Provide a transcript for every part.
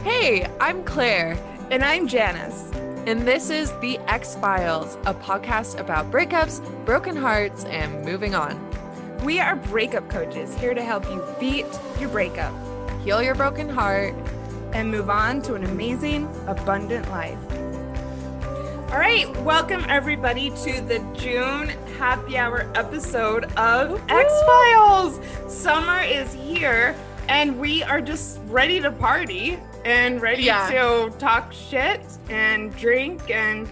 Hey, I'm Claire. And I'm Janice. And this is The X-Files, a podcast about breakups, broken hearts, and moving on. We are breakup coaches here to help you beat your breakup, Heal your broken heart, and move on to an amazing, abundant life. All right, welcome everybody to the June happy hour episode of X-Files. Summer is here, and we are just ready to party and ready to talk shit and drink and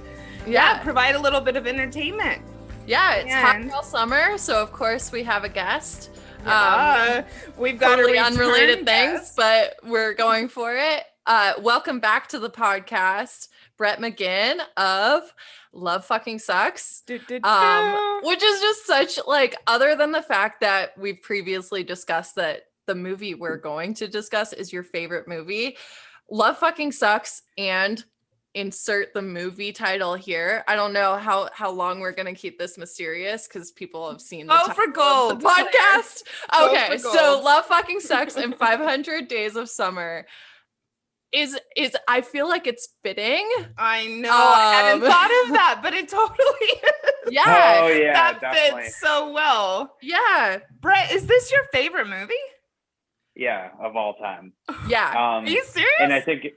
provide a little bit of entertainment. Yeah, it's hot girl summer, so of course we have a guest. We've got totally unrelated things, guest. but we're going for it. Welcome back to the podcast, Brett McGinn of Love Fucking Sucks, which is just such, like, other than the fact that we've previously discussed that the movie we're going to discuss is your favorite movie, Love Fucking Sucks, and insert the movie title here. I don't know how long we're gonna keep this mysterious because people have seen the title for gold of the podcast. Okay, for so gold. Love Fucking Sucks and 500 Days of Summer is I feel like it's fitting. I know. I hadn't thought of that, but it totally is. Yeah. Oh yeah, that definitely. fits so well. Yeah. Brett, is this your favorite movie? Yeah, of all time. Yeah. Are you serious? And I think,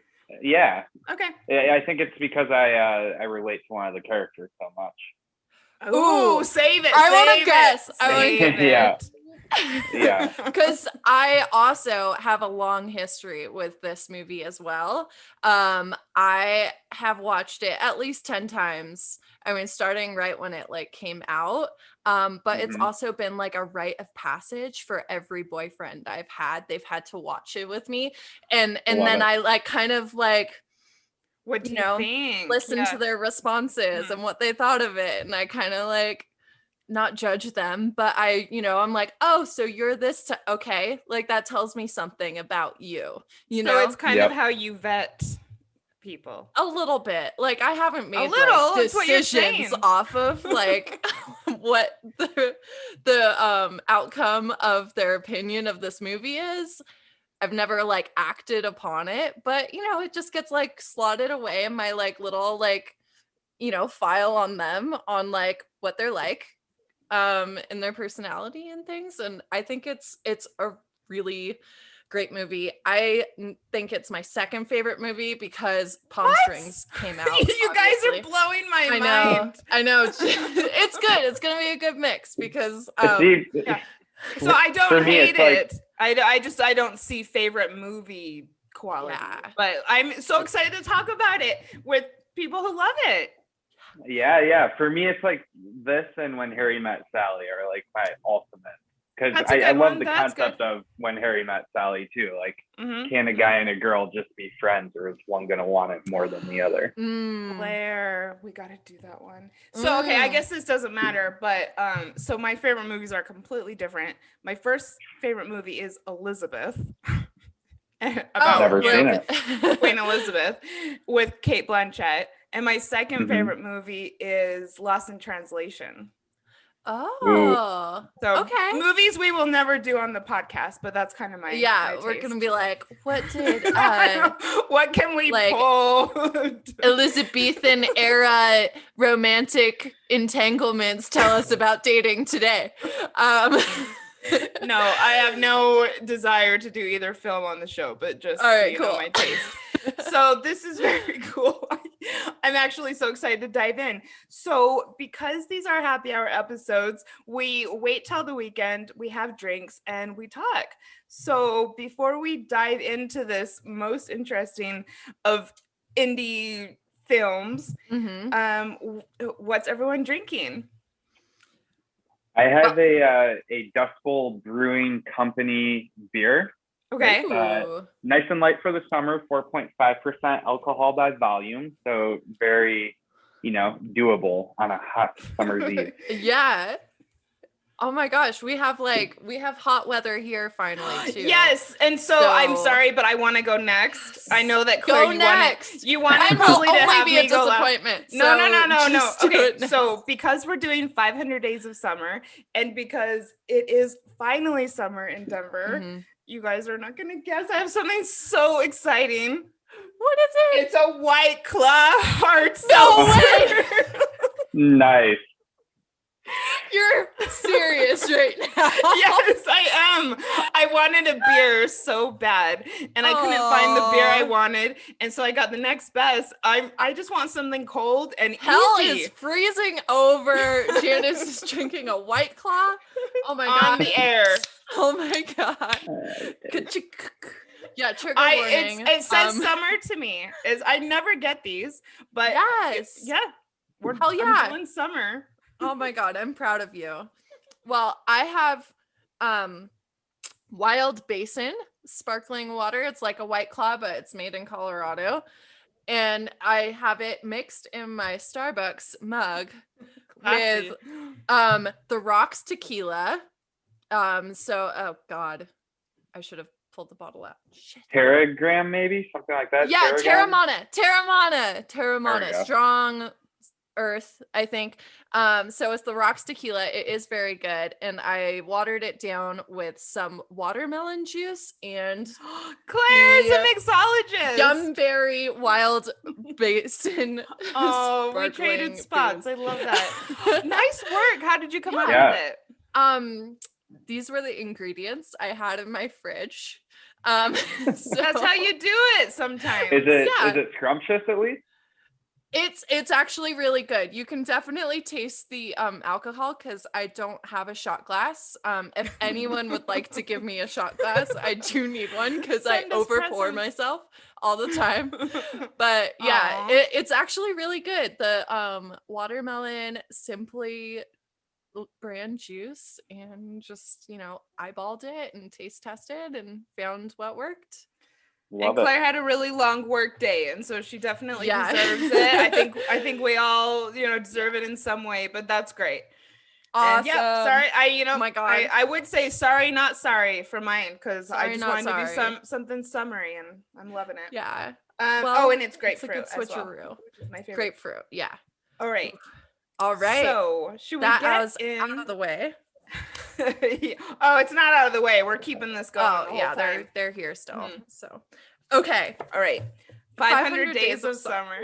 yeah, Okay. I think it's because I relate to one of the characters so much. Ooh, save it. I wanna save it, guess. save it. Yeah. Yeah. Because I also have a long history with this movie as well. I have watched it at least 10 times. I mean, starting right when it like came out. But it's also been like a rite of passage for every boyfriend I've had. They've had to watch it with me. And then I like kind of like, What do you think? listen to their responses and what they thought of it. And I kind of like not judge them, but I'm like, oh, so you're this, okay. Like that tells me something about you, So it's kind of how you vet people. a little bit. Like I haven't made little, like, that's what you're decisions saying. off of like what the outcome of their opinion of this movie is. I've never like acted upon it, but it just gets like slotted away in my like little like file on them on like what they're like in their personality and things. And I think it's a really great movie. I think it's my second favorite movie because Palm Springs came out. You guys are blowing my mind. I know. It's good. It's gonna be a good mix because So I don't For me, hate it's it. I don't see favorite movie quality. Yeah. But I'm so excited to talk about it with people who love it. yeah. For me, it's like this and When Harry Met Sally are like my ultimate. Because That's a I good love one. the That's concept good. of When Harry Met Sally too. Like, Mhm. can a guy and a girl just be friends, or is one gonna want it more than the other? Claire, we got to do that one. So, okay, I guess this doesn't matter, but so my favorite movies are completely different. My first favorite movie is Elizabeth. About Never seen it. Queen Elizabeth with Kate Blanchett. And my second Mhm. favorite movie is Lost in Translation. Oh, So okay. movies we will never do on the podcast, but that's kind of my my We're taste. gonna be like, what did what can we like, pull? Elizabethan era romantic entanglements tell us about dating today? No, I have no desire to do either film on the show, but just All right, know cool. my taste. So this is very cool. I'm actually so excited to dive in. So because these are happy hour episodes, we wait till the weekend, we have drinks, and we talk. So before we dive into this most interesting of indie films, what's everyone drinking? I have a Dust Bowl Brewing Company beer. Okay. Ooh. Nice and light for the summer, 4.5% alcohol by volume. So very, doable on a hot summer's eve. Yeah. Oh my gosh, we have hot weather here finally too. Yes, and so I'm sorry, but I want to go next. I know that Claire, Go next. You want Mine will probably to only have be a me go last. disappointment. No. so just do Okay, it next. so because we're doing 500 Days of Summer, and because it is finally summer in Denver, you guys are not gonna guess. I have something so exciting. What is it? It's a White Claw hard No seltzer. Nice. You're serious right now. Yes, I am. I wanted a beer so bad, and I couldn't find the beer I Aw. wanted, and so I got the next best. I just want something cold and Hell easy is freezing over. Janice is drinking a White Claw. Oh my on god. the air. Oh my god. Yeah, trigger warning. It says summer to me. I never get these, but yes. yeah, Hell yeah. I'm doing summer. Oh my god, I'm proud of you. Well, I have Wild Basin sparkling water. It's like a White Claw, but it's made in Colorado. And I have it mixed in my Starbucks mug Classy. with the Rocks tequila. Oh god. I should have pulled the bottle out. Shit. Teragram, maybe something like that. Yeah, Teragram? Terramana. There we go. Strong earth, I think. So it's the Rocks tequila. It is very good. And I watered it down with some watermelon juice and Claire's the a mixologist. Yumberry Wild Basin. Oh, we sparkling traded spots. booze. I love that. Nice work. How did you come up Yeah. with it? These were the ingredients I had in my fridge. That's how you do it sometimes. Is it Yeah. is it scrumptious at least? It's actually really good. You can definitely taste the alcohol because I don't have a shot glass. If anyone would like to give me a shot glass, I do need one because I Send us overpour presents. myself all the time. But yeah, Aw. it's actually really good. The watermelon Simply brand juice, and just eyeballed it and taste tested and found what worked. Love And Claire had a really long work day, and so she definitely Yeah. deserves it. I think we all, deserve it in some way, but that's great. Awesome. And yeah, sorry. Oh my God. I would say sorry, not sorry for mine, because I Sorry, just not wanted to sorry. do something summery, and I'm loving it. Yeah. Oh, and it's It's a grapefruit good as well, switcheroo. which is my favorite. Grapefruit. Yeah. All right. All right. So should we that get was out in? of the way. Oh, it's not out of the way. We're keeping this going. Oh the whole yeah, time. they're here still. Mhm. So okay. All right. 500 Days of Summer. Summer.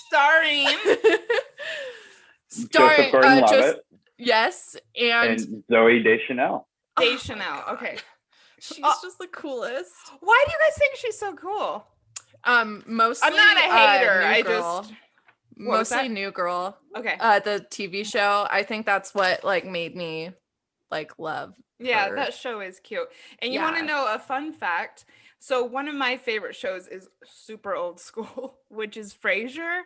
Starring Starring Joseph Gordon-Levitt yes, and and Zoe Deschanel. Day Oh my Chanel. God. Okay. she's Oh. just the coolest. Why do you guys think she's so cool? Mostly I'm not a hater. New I Girl. just What was Mostly that? New Girl. okay. The TV show. I think that's what made me love. Yeah, her. that show is cute. And you want to Yeah. know a fun fact? So one of my favorite shows is super old school, which is Frasier.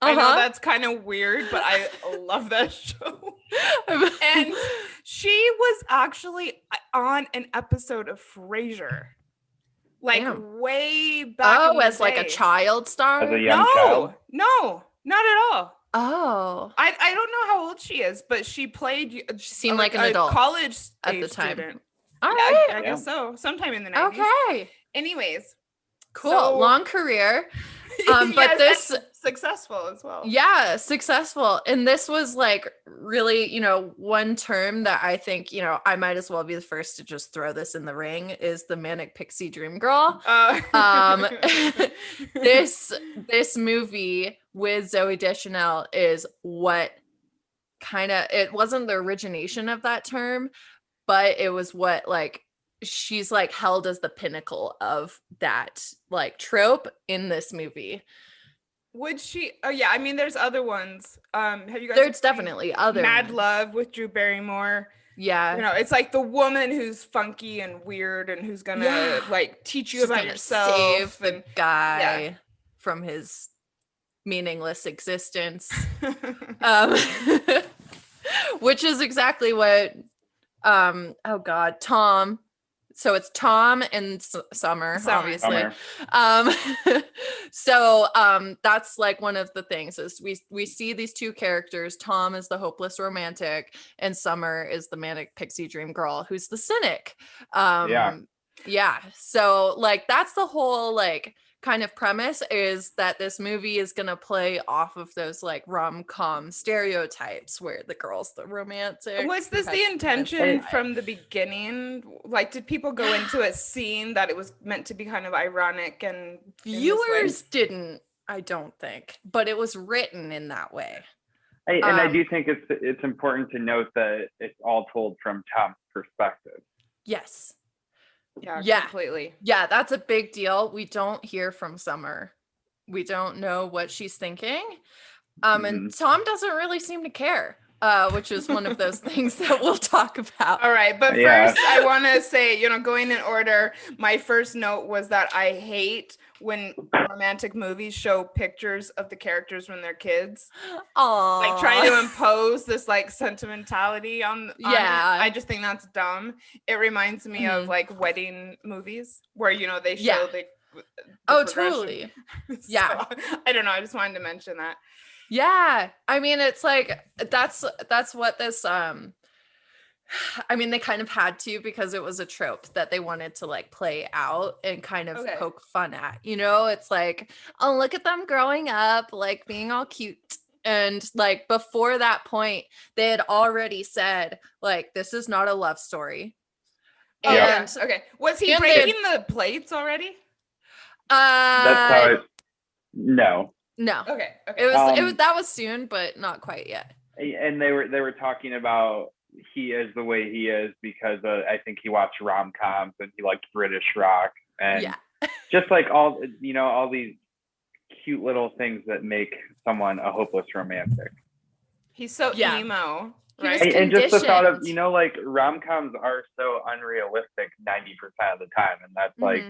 I know Uh-huh. that's kind of weird, but I love that show. And she was actually on an episode of Frasier. Damn. Way back. in the as like a day. child star. As a young No, child. no, not at all. Oh, I don't know how old she is, but she played. she seemed like an a adult college at the age time. student. All Yeah, right. I guess so. Sometime in the 90s. Okay. Anyways, Cool. So- Long career. But yes, this, and successful as well. yeah, successful. And this was really, one term that I think, I might as well be the first to just throw this in the ring is the Manic Pixie Dream Girl. Um, This movie with Zoe Deschanel is what it wasn't the origination of that term, but it was what she's held as the pinnacle of that trope in this movie. Would she? Oh yeah, I mean, there's other ones. Have you guys? There's seen definitely other Mad ones. Love with Drew Barrymore. Yeah. It's like the woman who's funky and weird and who's gonna Yeah. teach you She's about gonna yourself. save the and guy from his meaningless existence. Which is exactly what Tom, so it's Tom and Summer, obviously. Summer. That's one of the things is we see these two characters. Tom is the hopeless romantic and Summer is the manic pixie dream girl who's the cynic. Yeah. So that's the whole kind of premise is that this movie is going to play off of those like rom-com stereotypes where the girl's the romantic. Was this the intention from the beginning? Like, did people go into it seeing that it was meant to be kind of ironic and viewers didn't, I don't think, but it was written in that way. I do think it's important to note that it's all told from Tom's perspective. Yes. Yeah, completely. Yeah, that's a big deal. We don't hear from Summer. We don't know what she's thinking. And Tom doesn't really seem to care, which is one of those things that we'll talk about. All right, but first I want to say, going in order, my first note was that I hate when romantic movies show pictures of the characters when they're kids. Aww. Like trying to impose this like sentimentality on it. I just think that's dumb. It reminds me of like wedding movies where they show the totally. So, I don't know, I just wanted to mention that. Yeah, I mean, it's like that's what this I mean, they kind of had to because it was a trope that they wanted to like play out and kind of poke fun at. It's like, oh, look at them growing up, like being all cute. And like before that point, they had already said like, this is not a love story. And okay, was he breaking the plates already? That's how No. Okay. It was that was soon, but not quite yet. And they were talking about he is the way he is because I think he watched rom-coms and he liked British rock and just like all these cute little things that make someone a hopeless romantic. He's so emo, right? And just the thought of like rom-coms are so unrealistic 90% of the time, and that's like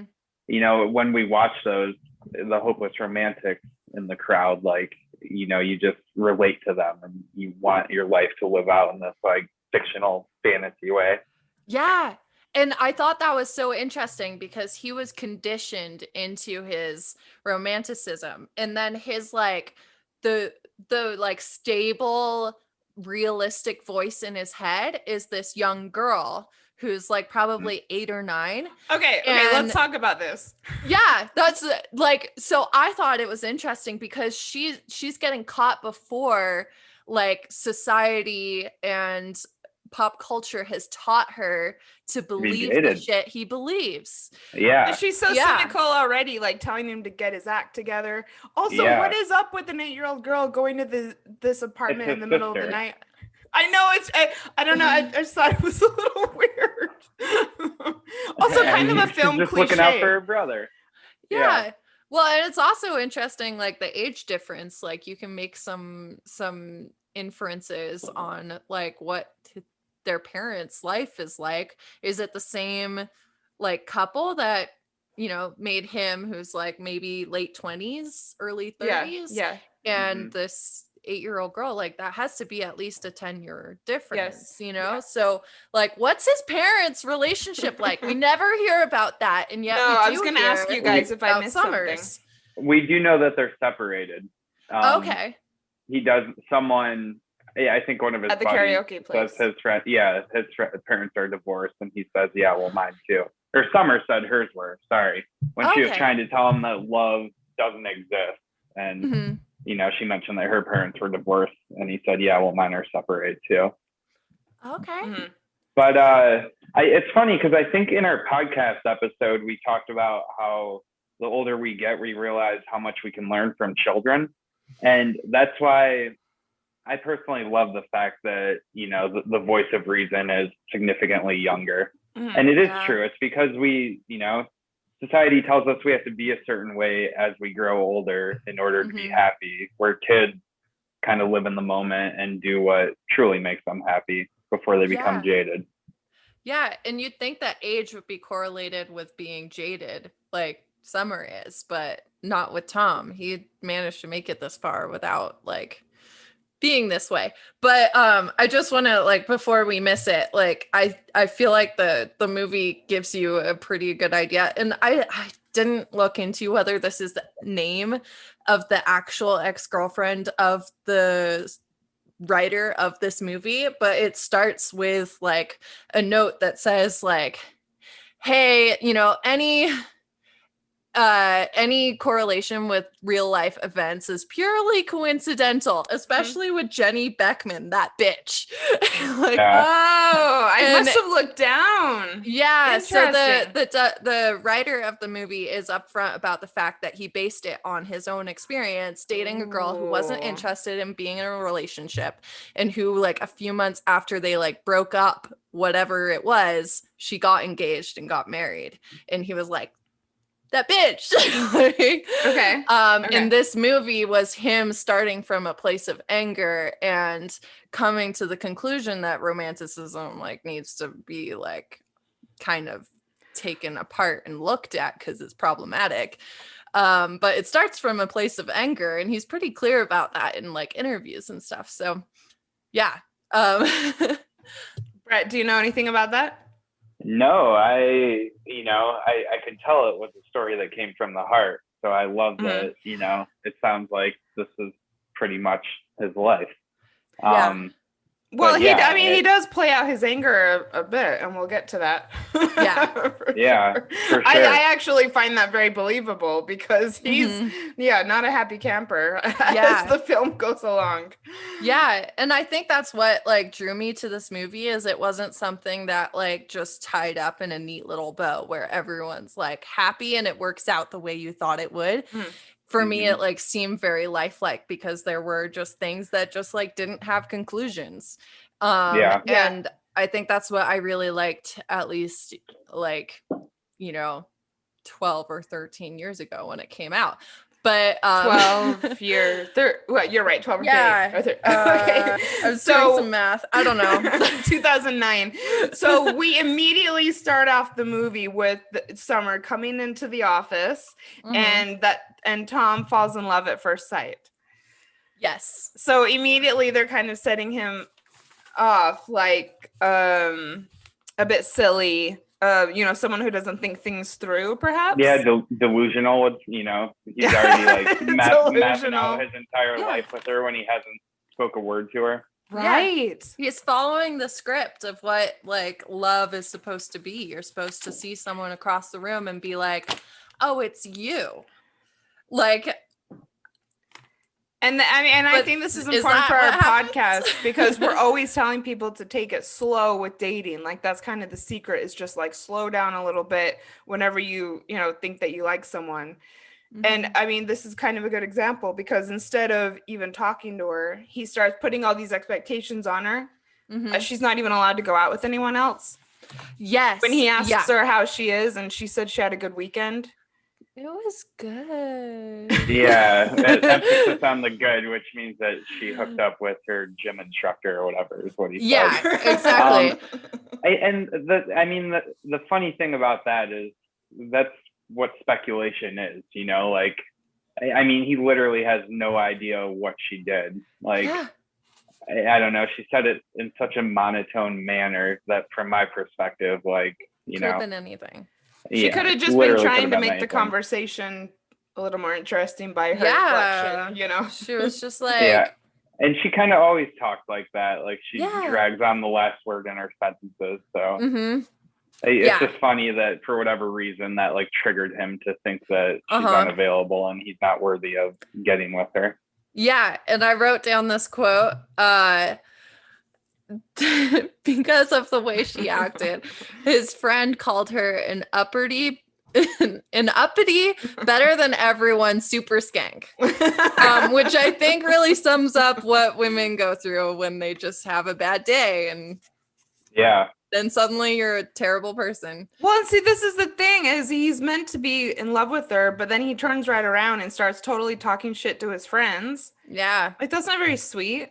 when we watch those, the hopeless romantics in the crowd, like you just relate to them and you want your life to live out in this like fictional fantasy way. Yeah. And I thought that was so interesting because he was conditioned into his romanticism, and then his like the like stable realistic voice in his head is this young girl who's like probably 8 or 9. Okay, let's talk about this. Yeah, that's like, so I thought it was interesting because she's getting caught before like society and pop culture has taught her to believe the shit he believes. Yeah. She's so cynical already, like telling him to get his act together. Also, what is up with an 8-year-old girl going to this apartment in the middle of the night? I know I don't know. I just thought it was a little weird. Also, kind of a film just cliche. Looking out for her brother. Yeah. Well, and it's also interesting, like the age difference. Like you can make some inferences on like what their parents' life is like. Is it the same like couple that made him, who's like maybe late 20s, early 30s? Yeah. And this 8-year-old girl, like that has to be at least a 10-year difference, So like, what's his parents' relationship like? We never hear about that, and yet I was gonna ask you guys if I missed something. We do know that they're separated. Okay. He does. Someone, I think one of his at the karaoke place. Says his friend, his parents are divorced, and he says, "Yeah, well, mine too." Or Summer said hers were. Sorry, when she was trying to tell him that love doesn't exist, and she mentioned that her parents were divorced, and he said, "Yeah, well, mine are separated too." Okay. But it's funny because I think in our podcast episode we talked about how the older we get, we realize how much we can learn from children, and that's why I personally love the fact that the voice of reason is significantly younger, and it is true. It's because we, society tells us we have to be a certain way as we grow older in order to be happy, where kids kind of live in the moment and do what truly makes them happy before they become jaded. Yeah, and you'd think that age would be correlated with being jaded, like Summer is, but not with Tom. He managed to make it this far without like being this way. But I just want to, like, before we miss it, like I feel like the movie gives you a pretty good idea, and I didn't look into whether this is the name of the actual ex-girlfriend of the writer of this movie, but it starts with like a note that says like, hey, any correlation with real life events is purely coincidental, especially with Jenny Beckman, that bitch. Like, I And- must have looked down. yeah, so Interesting. the writer of the movie is upfront about the fact that he based it on his own experience dating a girl who wasn't Ooh. interested in being in a relationship, and who, like, a few months after they like broke up, whatever it was, she got engaged and got married, and he was like, that bitch. Like, Okay. Okay. And this movie was him starting from a place of anger and coming to the conclusion that romanticism like needs to be like kind of taken apart and looked at because it's problematic. But it starts from a place of anger, and he's pretty clear about that in like interviews and stuff. So yeah. Brett, do you know anything about that? No, I could tell it was a story that came from the heart. So I love that, it sounds like this is pretty much his life. Yeah. Well, But yeah, he does play out his anger a bit, and we'll get to that. Yeah. For Yeah, sure. for I sure. actually find that very believable because he's, not a happy camper Yeah. as the film goes along. Yeah, and I think that's what like drew me to this movie, is it wasn't something that like just tied up in a neat little bow where everyone's like happy and it works out the way you thought it would. For me, it like seemed very lifelike because there were just things that just like didn't have conclusions. Yeah. And I think that's what I really liked, at least like, 12 or 13 years ago when it came out. But 12 years. Well, you're right. 12 or 13. yeah, Or 13. I was doing some math. I don't know. 2009. So we immediately start off the movie with Summer coming into the office, Mhm. and Tom falls in love at first sight. Yes. So immediately they're kind of setting him off like a bit silly. Someone who doesn't think things through, perhaps. Yeah, delusional with, he's already like mapping out his entire Yeah. life with her when he hasn't spoke a word to her. Right. He's following the script of what like love is supposed to be. You're supposed to see someone across the room and be like, "Oh, it's you." Like, I But think this is is important that for our what happens? podcast because we're always telling people to take it slow with dating. Like that's kind of the secret, is just like slow down a little bit whenever you think that you like someone. And this is kind of a good example because instead of even talking to her, he starts putting all these expectations on her. She's not even allowed to go out with anyone else. yes. When he asks her how she is, and she said she had a good weekend. It was good. Yeah, emphasis on the good, which means that she hooked up with her gym instructor or whatever is what he Yeah, said. exactly. The funny thing about that is that's what speculation is, like, he literally has no idea what she did. Like, Yeah. I don't know. She said it in such a monotone manner that from my perspective, like, Could have been anything. She could have just been literally trying could've to been make the anything. conversation a little more interesting by her Yeah. reflection, She was just like, Yeah. And she kind of always talks like that. Like she Yeah. drags on the last word in her sentences. So it's Yeah. just funny that for whatever reason that like triggered him to think that she's Uh-huh. unavailable and he's not worthy of getting with her. Yeah, and I wrote down this quote because of the way she acted. His friend called her an uppity, better than everyone super skank, which I think really sums up what women go through when they just have a bad day, and Yeah. then suddenly you're a terrible person. Well, and see, this is the thing, is he's meant to be in love with her, but then he turns right around and starts totally talking shit to his friends. Yeah, Like, that's not very sweet.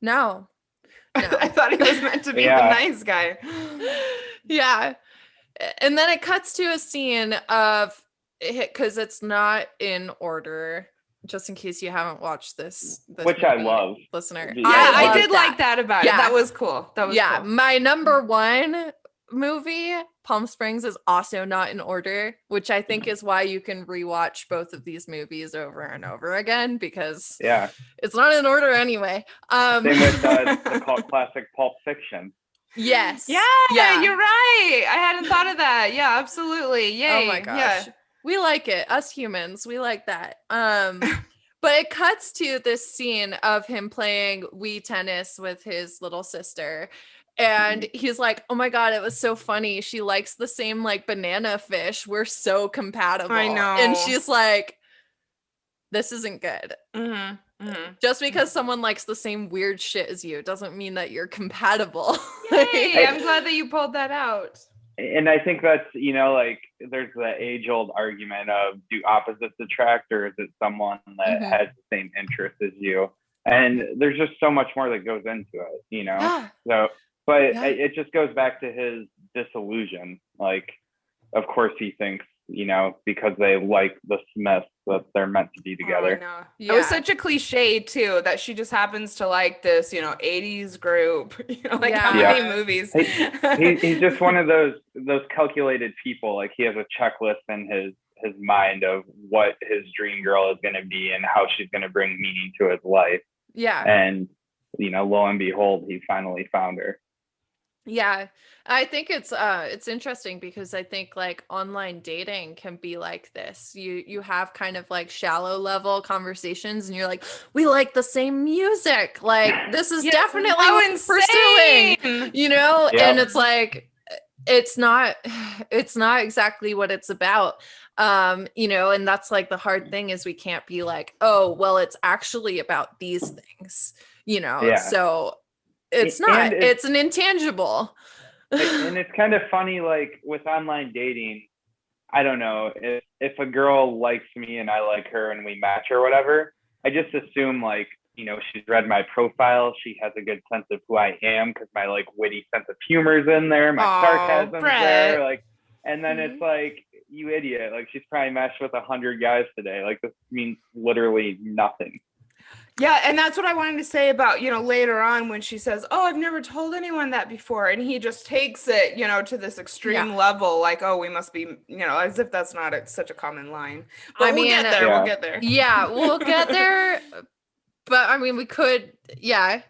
no. I thought he was meant to be Yeah. the nice guy. Yeah. And then it cuts to a scene of, because it's not in order, just in case you haven't watched this Which I movie, love. listener. Yeah, I love did like that about Yeah. it. That was cool. That was cool. My number one movie, Palm Springs, is also not in order, which I think is why you can rewatch both of these movies over and over again, because Yeah. it's not in order anyway. Same with the cult classic Pulp Fiction. Yes. Yeah, Yeah. you're right. I hadn't thought of that. Yeah, absolutely. Yay. Oh my gosh. Yeah. We like it. Us humans, we like that. But it cuts to this scene of him playing Wii tennis with his little sister. And he's like, oh my God, it was so funny. She likes the same like banana fish. We're so compatible. I know. And she's like, this isn't good. Just because someone likes the same weird shit as you doesn't mean that you're compatible. Yay, I'm glad that you pulled that out. And I think that's, you know, like there's the age-old argument of do opposites attract, or is it someone that has the same interests as you? And there's just so much more that goes into it, you know? Yeah. So, but it just goes back to his disillusion. Like, of course he thinks, you know, because they like the Smiths that they're meant to be together. Oh, I know. It was such a cliche too, that she just happens to like this, you know, 80s group, you know, like how many movies. He's just one of those calculated people. Like he has a checklist in his mind of what his dream girl is going to be and how she's going to bring meaning to his life. Yeah. And, you know, lo and behold, he finally found her. Yeah, I think it's interesting because I think like online dating can be like this. You have kind of like shallow level conversations and you're like, we like the same music. Like this is definitely what we're pursuing, you know? And it's like it's not exactly what it's about. You know, and that's like the hard thing is we can't be like, oh, well, it's actually about these things, you know. So it's not. It's an intangible. And it's kind of funny, like with online dating, I don't know, if a girl likes me and I like her and we match or whatever, I just assume like, you know, she's read my profile, she has a good sense of who I am because my like witty sense of humor's in there, my sarcasm's there, like, and then it's like, you idiot, like she's probably matched with 100 guys today. Like this means literally nothing. Yeah, and that's what I wanted to say about, you know, later on when she says, oh, I've never told anyone that before. And he just takes it, you know, to this extreme level, like, oh, we must be, you know, as if that's not such a common line. But we'll get there. Yeah, we'll get there. But I mean, we could, I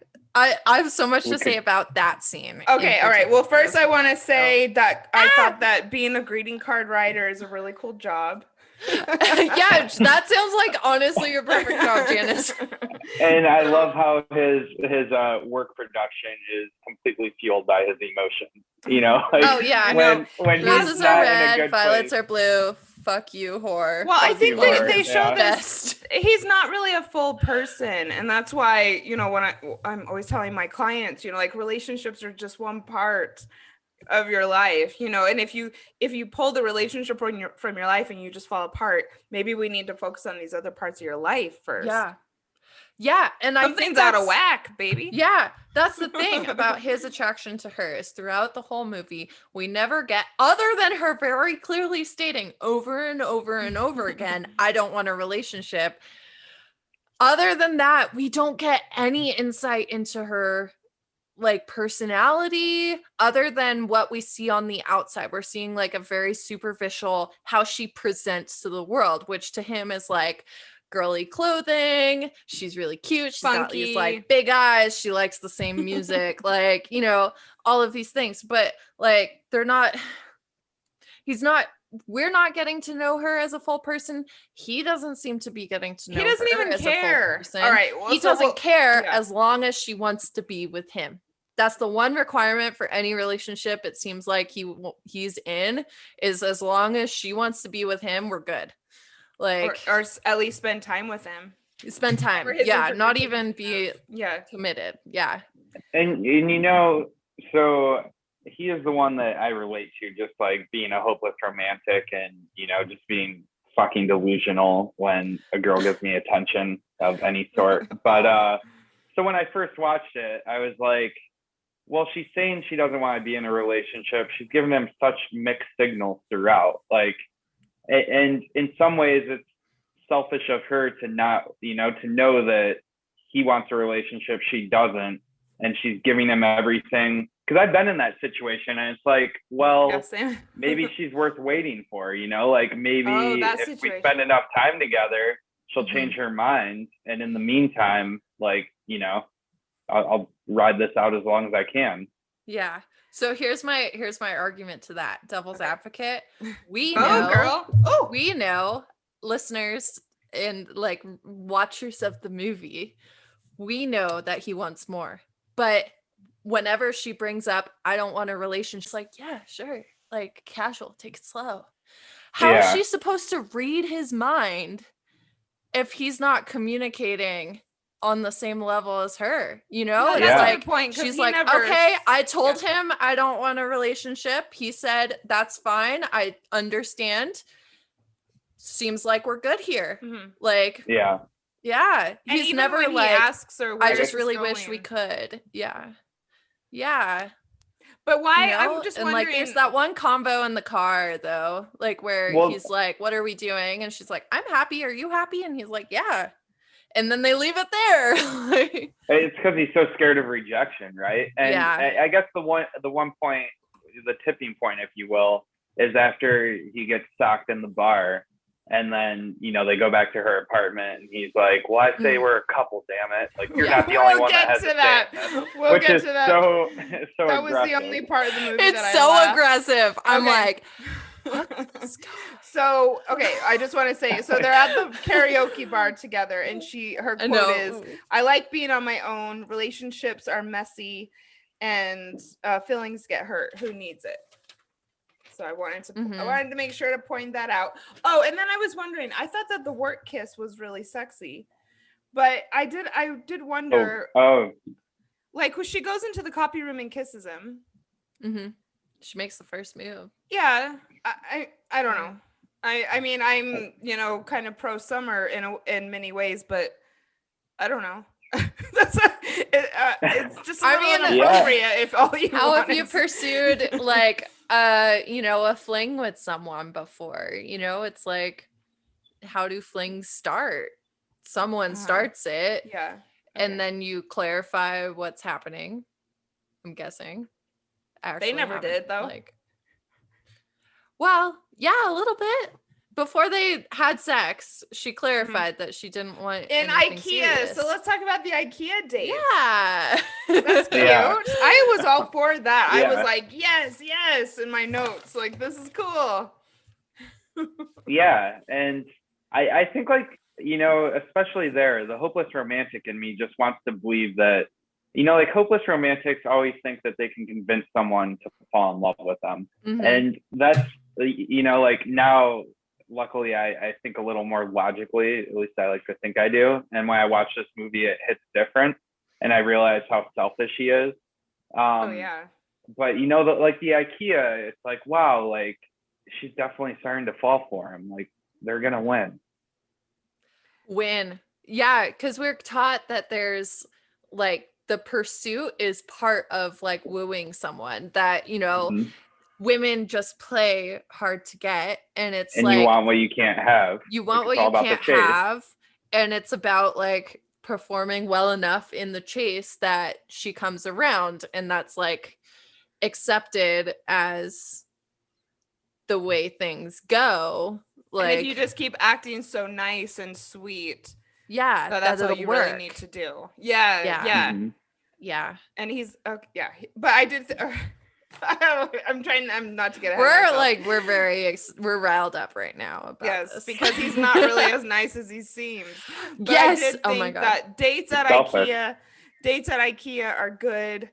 have so much to say about that scene. Okay, all right. Well, first I want to say that I thought that being a greeting card writer is a really cool job. Yeah, that sounds like honestly your perfect job, Janice. And I love how his work production is completely fueled by his emotions. You know, like when roses are red, violets are blue. Fuck you, whore. Well, I think they show this. He's not really a full person, and that's why, you know, when I'm always telling my clients, you know, like relationships are just one part of your life, you know, and if you pull the relationship from your life and you just fall apart, maybe we need to focus on these other parts of your life first. And I think something's out of whack, baby. That's the thing about his attraction to her is throughout the whole movie we never get, other than her very clearly stating over and over and over again, I don't want a relationship. Other than that, we don't get any insight into her like personality other than what we see on the outside. We're seeing like a very superficial how she presents to the world, which to him is like girly clothing, she's really cute, she's got these like big eyes, she likes the same music, like, you know, all of these things, but like we're not getting to know her as a full person. He doesn't seem to be getting to know her. He doesn't even care. All right, well, he doesn't care as long as she wants to be with him. That's the one requirement for any relationship it seems like he's in, is as long as she wants to be with him, we're good. Like or at least spend time with him. Spend time. Not even be committed. Yeah. And you know, so he is the one that I relate to, just like being a hopeless romantic and, you know, just being fucking delusional when a girl gives me attention of any sort. But so when I first watched it, I was like, well, she's saying she doesn't want to be in a relationship. She's giving him such mixed signals throughout. Like, and in some ways it's selfish of her to not, you know, to know that he wants a relationship, she doesn't, and she's giving him everything. Because I've been in that situation and it's like, well, maybe she's worth waiting for, you know, like maybe if we spend enough time together, she'll change her mind. And in the meantime, like, you know, I'll ride this out as long as I can. Yeah. So here's my argument to that. Devil's advocate. We Oh, know, girl. Oh, we know, listeners and like watchers of the movie, we know that he wants more. But whenever she brings up, I don't want a relationship, she's like, yeah, sure. Like casual, take it slow. How is Yeah. she supposed to read his mind if he's not communicating on the same level as her? You know, no, it's that's Yeah. a like good point. 'Cause she's he like, never- okay, I told him I don't want a relationship. He said that's fine. I understand. Seems like we're good here. Mhm. Like, Yeah. yeah, And he's even never when he like, asks her, I where just she's really wish we going. could. Yeah. Yeah. But why? You know? I'm just and wondering. like there's that one combo in the car though, like where Well- he's like, what are we doing? And she's like, I'm happy. Are you happy? And he's like, yeah. And then they leave it there. Like, It's because he's so scared of rejection, right? And Yeah. I guess the one point, the tipping point, if you will, is after he gets socked in the bar, and then they go back to her apartment, and he's like, "Well, I say we're a couple, damn it! Like you're not the only one that has to that. We'll which get is to that. so That was the aggressive. only part of the movie it's that so I laughed. aggressive. I'm Okay. like, So, okay, I just want to say, so they're at the karaoke bar together, and her I quote know. is, I like being on my own. Relationships are messy, and feelings get hurt. Who needs it? So I wanted to make sure to point that out. Oh, and then I was wondering, I thought that the work kiss was really sexy, but I did wonder, Oh, like when she goes into the copy room and kisses him. She makes the first move. Yeah, I don't know. I mean, I'm kind of pro Summer in many ways, but I don't know. It's just inappropriate if all you how want have you is- pursued like a fling with someone before? It's like, how do flings start? Someone starts it, Yeah, and then you clarify what's happening. I'm guessing. Actually, they never did though. Like, well, yeah, a little bit. Before they had sex, she clarified that she didn't want In anything IKEA. serious. So let's talk about the IKEA date. Yeah. That's cute. Yeah. I was all for that. I Yeah. was like, yes, in my notes. Like, this is cool. yeah, and I think especially there, the hopeless romantic in me just wants to believe that like hopeless romantics always think that they can convince someone to fall in love with them. Mhm. And that's like now luckily I think a little more logically, at least I like to think I do, and when I watch this movie it hits different and I realize how selfish she is. Oh yeah. But like the IKEA, it's like, wow, like she's definitely starting to fall for him. Like they're gonna Win. Yeah, because we're taught that there's like the pursuit is part of like wooing someone, that Mhm. women just play hard to get, and it's and like you want what you can't have. you want Like, what it's all you about the can't chase. have, and it's about like performing well enough in the chase that she comes around, and that's like accepted as the way things go. Like, and if you just keep acting so nice and sweet, yeah, that's all it'll you work. really need to do. Yeah. Yeah. Yeah. Mhm. Yeah, And he's yeah. But I did. I'm not to get ahead of we're myself. like we're riled up right now about Yes, this. because he's not really as nice as he seems. But Yes. I did Oh think my God. that dates at Selfish. IKEA are good.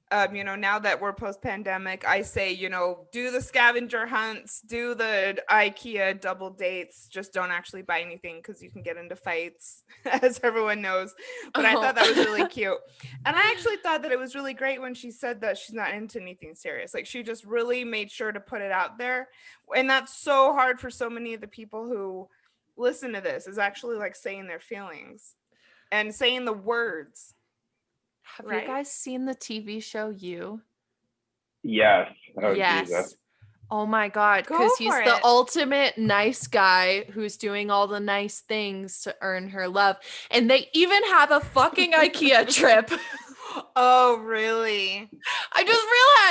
Now that we're post-pandemic, I say, do the scavenger hunts, do the IKEA double dates. Just don't actually buy anything because you can get into fights, as everyone knows. But I thought that was really cute. And I actually thought that it was really great when she said that she's not into anything serious. Like she just really made sure to put it out there. And that's so hard for so many of the people who listen to this, is actually like saying their feelings and saying the words. Have Right? you guys seen the TV show You? Yes. Oh Yes. Jesus. Oh my God, Go because he's for the it. ultimate nice guy who's doing all the nice things to earn her love. And they even have a fucking IKEA trip. Oh, really? I just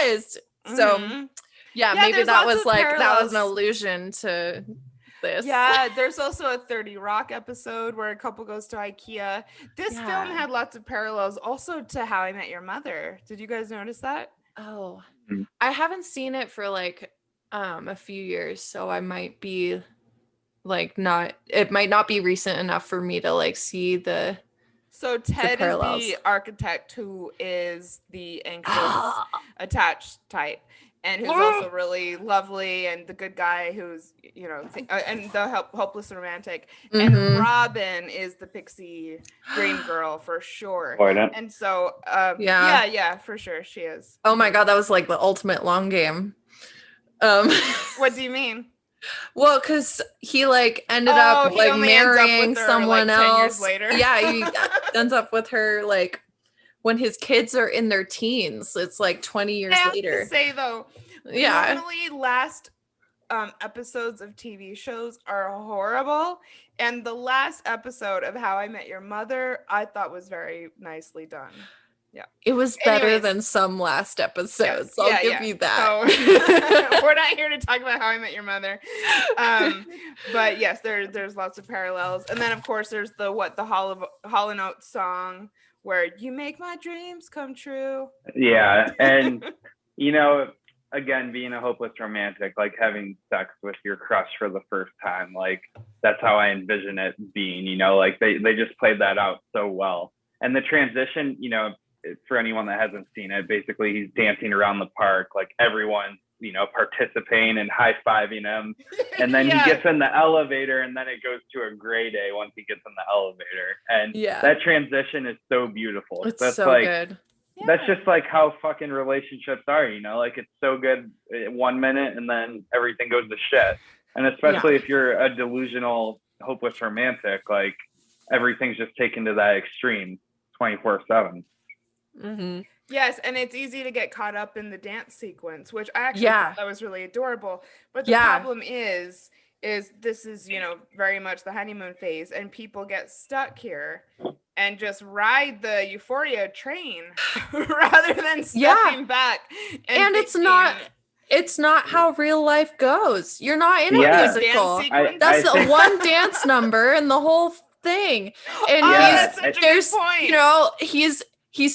realized. So Mhm. yeah, Yeah, maybe there's that lots was of like that was an parallels. allusion to this. Yeah, there's also a 30 Rock episode where a couple goes to IKEA. This film Yeah. had lots of parallels also to How I Met Your Mother. Did you guys notice that? Oh, Mhm. I haven't seen it for like a few years, so I might be like not it might not be recent enough for me to like see the So Ted is parallels. the architect who is the anxious Ah, attached type, and who's also really lovely and the good guy who's, you know, and the hopeless romantic. And mhm. Robin is the pixie dream girl for sure. Avoidant. And so, Yeah. yeah, for sure she is. Oh my god, that was like the ultimate long game. What do you mean? Well, because he like ended up He like only ends up marrying with her someone like 10 years else. later. Yeah, he ends up with her like when his kids are in their teens. It's like 20 years I have later. to say though, Yeah. normally last episodes of TV shows are horrible, and the last episode of How I Met Your Mother I thought was very nicely done. It was better Anyways. than some last episodes. Yes, I'll give you that. So we're not here to talk about How I Met Your Mother, but yes, there's lots of parallels, and then of course there's the Hall and Oates song where you make my dreams come true. Yeah, and you know, again, being a hopeless romantic, like having sex with your crush for the first time, like that's how I envision it being. You know, like they just played that out so well, and the transition, you know, for anyone that hasn't seen it, basically he's dancing around the park, like everyone, you know, participating and high-fiving him, and then Yeah. he gets in the elevator, and then it goes to a gray day once he gets in the elevator, and Yeah. that transition is so beautiful. It's That's so like good. that's just like how fucking relationships are, you know, like it's so good 1 minute and then everything goes to shit. And especially if you're a delusional, hopeless romantic, like everything's just taken to that extreme 24/7. Mm-hmm. Yes, and it's easy to get caught up in the dance sequence, which I actually Yeah. thought that was really adorable. But the Yeah. problem is this is, you know, very much the honeymoon phase, and people get stuck here and just ride the euphoria train rather than stepping back. And it's not how real life goes. You're not in a Yeah. musical. Dance sequence. That's the think- one dance number and the whole thing. And Yeah, that's such a there's, good point. you know, he's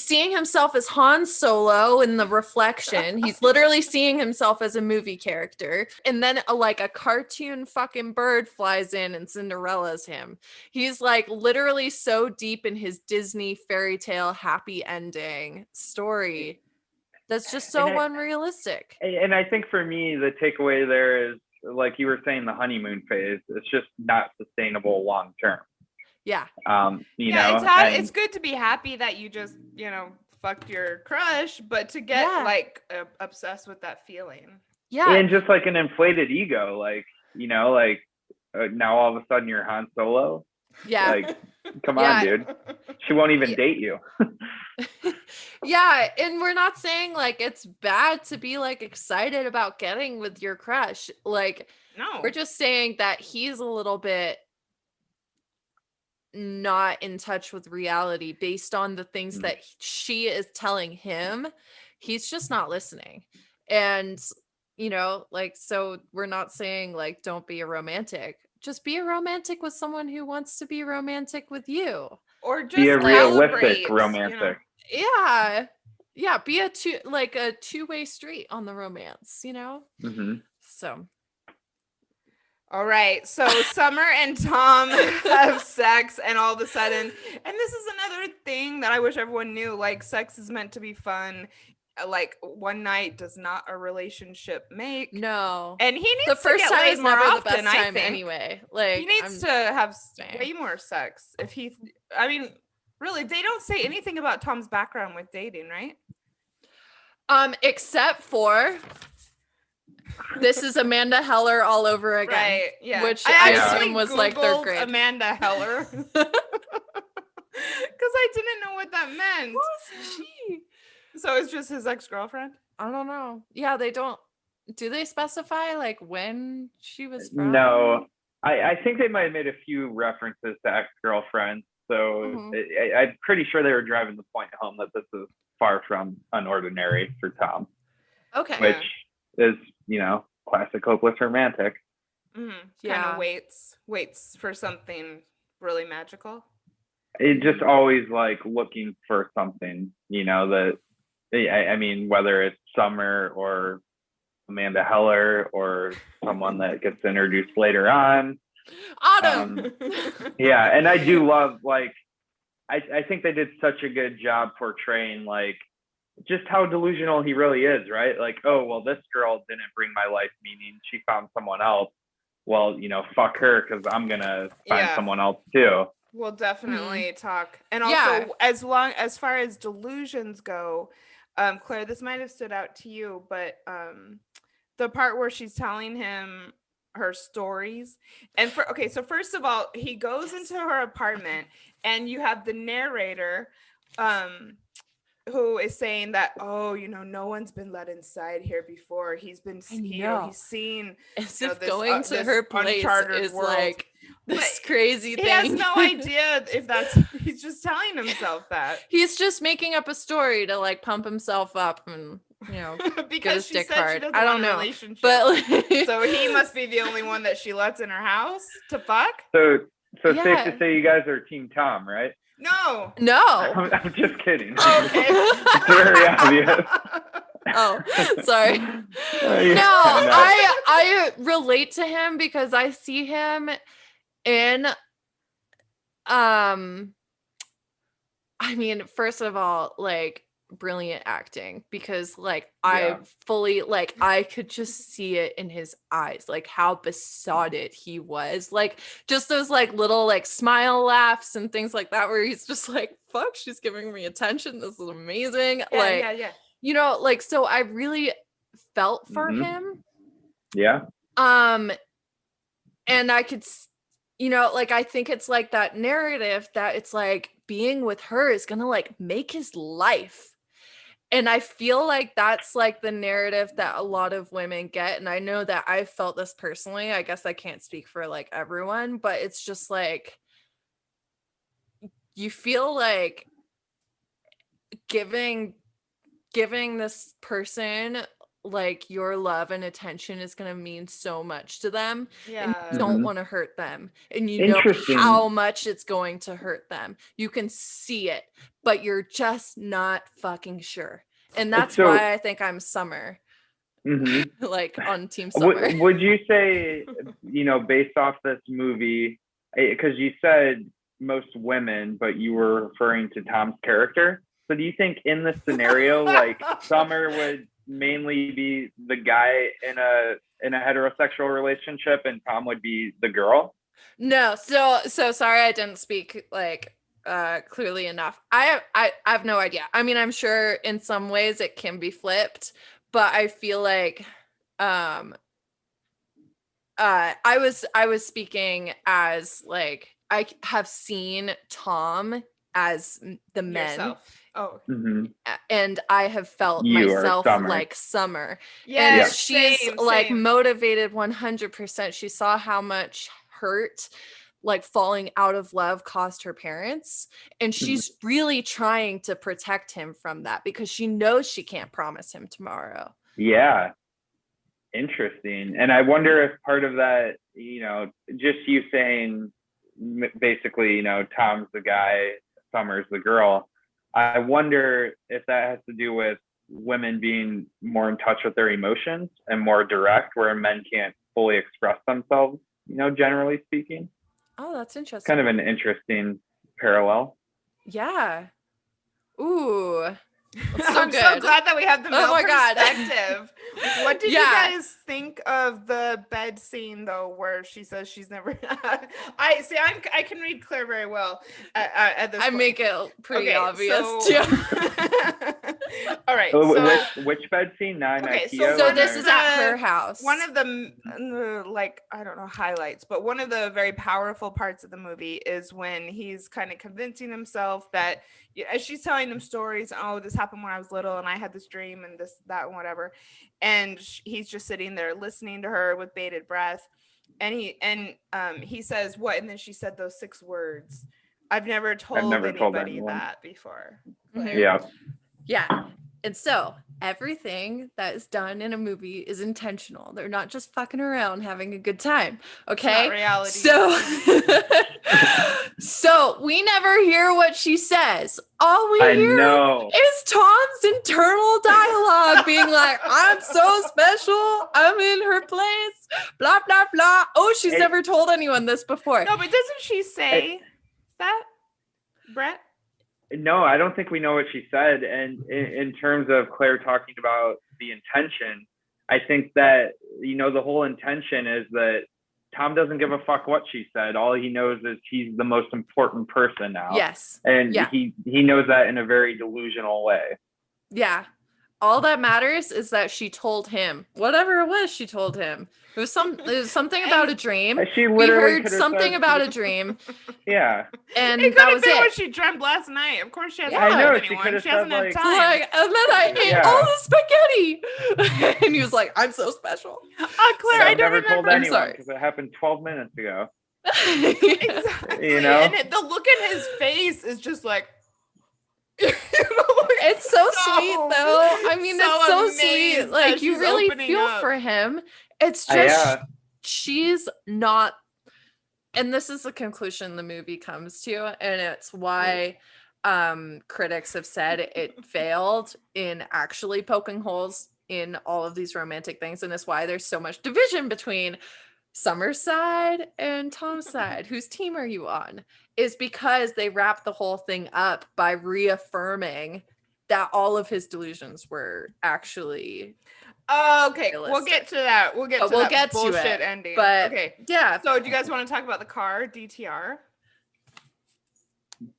seeing himself as Han Solo in the reflection. He's literally seeing himself as a movie character. And then like a cartoon fucking bird flies in and Cinderella's him. He's like literally so deep in his Disney fairy tale happy ending story. That's just so And I- unrealistic. And I think for me, the takeaway there is, like you were saying, the honeymoon phase, it's just not sustainable long term. Yeah. You know, It's good to be happy that you just, you know, fucked your crush, but to get like obsessed with that feeling. Yeah. and just like an inflated ego, like, you know, like now all of a sudden you're Han Solo. Yeah. Like, come on, dude. She won't even date you. Yeah, and we're not saying like it's bad to be like excited about getting with your crush. Like, No. we're just saying that he's a little bit not in touch with reality based on the things that she is telling him. He's just not listening. And, you know, like, so we're not saying like don't be a romantic. Just be a romantic with someone who wants to be romantic with you. Or just Be a realistic celebrate, romantic. Yeah, be a two-way street on the romance, you know? Mm-hmm. So All right, so Summer and Tom have sex, and all of a sudden, and this is another thing that I wish everyone knew, like, sex is meant to be fun. Like, one night does not a relationship make. no. And he needs The to first get time laid is more never often, the best I time think. anyway. Like He needs to have saying. way more sex. If he, I mean, really, they don't say anything about Tom's background with dating, right? Except for this is Amanda Heller all over again. Right, yeah. Which I I actually assume was like third Googled grade. Amanda Heller. Because I didn't know what that meant. Who's she? So it's just his ex-girlfriend? I don't know. Yeah, they don't. Do they specify like when she was from? No, I think they might have made a few references to ex-girlfriends. So Mhm. I'm pretty sure they were driving the point home that this is far from unordinary for Tom, Okay. which is, you know, classic hopeless romantic. Mm-hmm. Kind Yeah. of waits for something really magical. It just always like looking for something, you know, that I mean, whether it's Summer or Amanda Heller or someone that gets introduced later on. Autumn. Yeah, and I do love, like, I think they did such a good job portraying, like, just how delusional he really is, right? Like, oh, well, this girl didn't bring my life meaning. She found someone else. Well, fuck her, because I'm going to find someone else too. We'll definitely talk. And Yeah. also, as far as delusions go, Claire, this might have stood out to you, but the part where she's telling him her stories. And so first of all, he goes into her apartment and you have the narrator who is saying that, oh, no one's been let inside here before. He's been, he's seen as if going to her place is world. Like this crazy thing. He has no idea if he's just telling himself that. He's just making up a story to like pump himself up and because get his she dick said hard. She doesn't I don't want a know, relationship. but like, so he must be the only one that she lets in her house to fuck. So safe to say you guys are Team Tom, right? No. I'm just kidding. Okay. It's very obvious. Oh, sorry. Yeah, No, I relate to him because I see him in I mean, first of all, like brilliant acting, because like I fully, like, I could just see it in his eyes, like how besotted he was, like just those like little like smile laughs and things like that where he's just like, fuck, she's giving me attention, this is amazing. Like so I really felt for him. And I could like I think it's like that narrative that it's like being with her is gonna like make his life. And I feel like that's like the narrative that a lot of women get. And I know that I've felt this personally. I guess I can't speak for like everyone, but it's just like you feel like giving this person like your love and attention is going to mean so much to them. And you don't want to hurt them, and you know how much it's going to hurt them. You can see it, but you're just not fucking sure. And that's why I think I'm Summer. Like on Team Summer. Would you say, based off this movie, because you said most women, but you were referring to Tom's character, so do you think in this scenario like Summer would mainly be the guy in a heterosexual relationship and Tom would be the girl? No, so sorry I didn't speak like clearly enough. I have no idea. I mean, I'm sure in some ways it can be flipped, but I feel like I was speaking as like I have seen Tom as the men. Yourself. Oh. And I have felt myself like Summer. Yeah. And she's like motivated 100%. She saw how much hurt like falling out of love cost her parents. And she's really trying to protect him from that because she knows she can't promise him tomorrow. Yeah. Interesting. And I wonder if part of that, just you saying basically, Tom's the guy, Summer's the girl. I wonder if that has to do with women being more in touch with their emotions and more direct, where men can't fully express themselves, generally speaking. Oh, that's interesting. Kind of an interesting parallel. Yeah. Ooh. I'm so glad that we have the male perspective. What did you guys think of the bed scene though, where she says she's never? I can read Claire very well. At this point. Make it pretty obvious too. All right. Which bed scene? So this is at her house. One of the like I don't know highlights, but one of the very powerful parts of the movie is when he's kind of convincing himself that. As she's telling him stories, oh, this happened when I was little and I had this dream and this, that, and whatever. And he's just sitting there listening to her with bated breath. And he says, what? And then she said those 6 words. I've never told anybody that before. Yeah. Yeah. And so everything that is done in a movie is intentional. They're not just fucking around having a good time. Okay. reality. So we never hear what she says. All we hear know. is Tom's internal dialogue being like, I'm so special. I'm in her place. Blah, blah, blah. Oh, she's never told anyone this before. No, but doesn't she say that, Brett? No, I don't think we know what she said. And in terms of Claire talking about the intention, I think that, the whole intention is that Tom doesn't give a fuck what she said. All he knows is he's the most important person now. Yes. And Yeah. he knows that in a very delusional way. Yeah. All that matters is that she told him whatever it was she told him. It was something about a dream. She We literally heard could have something said- about a dream, Yeah. and It could that have was been it. what she dreamt last night. Of course, she hasn't Yeah. told I know, she anyone. could have She hasn't said, had like- time. Like, and then I ate Yeah. all the spaghetti. And he was like, I'm so special. Claire, I I've don't never told remember. I'm anyone sorry. because it happened 12 minutes ago. Exactly. And the look in his face is just like, It's so sweet though. I mean, so it's so amazed sweet. that Like, you she's really opening feel up. for him. It's just Yeah. she's not, and this is the conclusion the movie comes to, and it's why critics have said it failed in actually poking holes in all of these romantic things, and it's why there's so much division between Summer's side and Tom's side. Whose team are you on? Is because they wrap the whole thing up by reaffirming that all of his delusions were actually okay, we'll realistic. get to that. We'll get But to we'll that get to bullshit it, ending. but okay. yeah. So, do you guys want to talk about the car, DTR?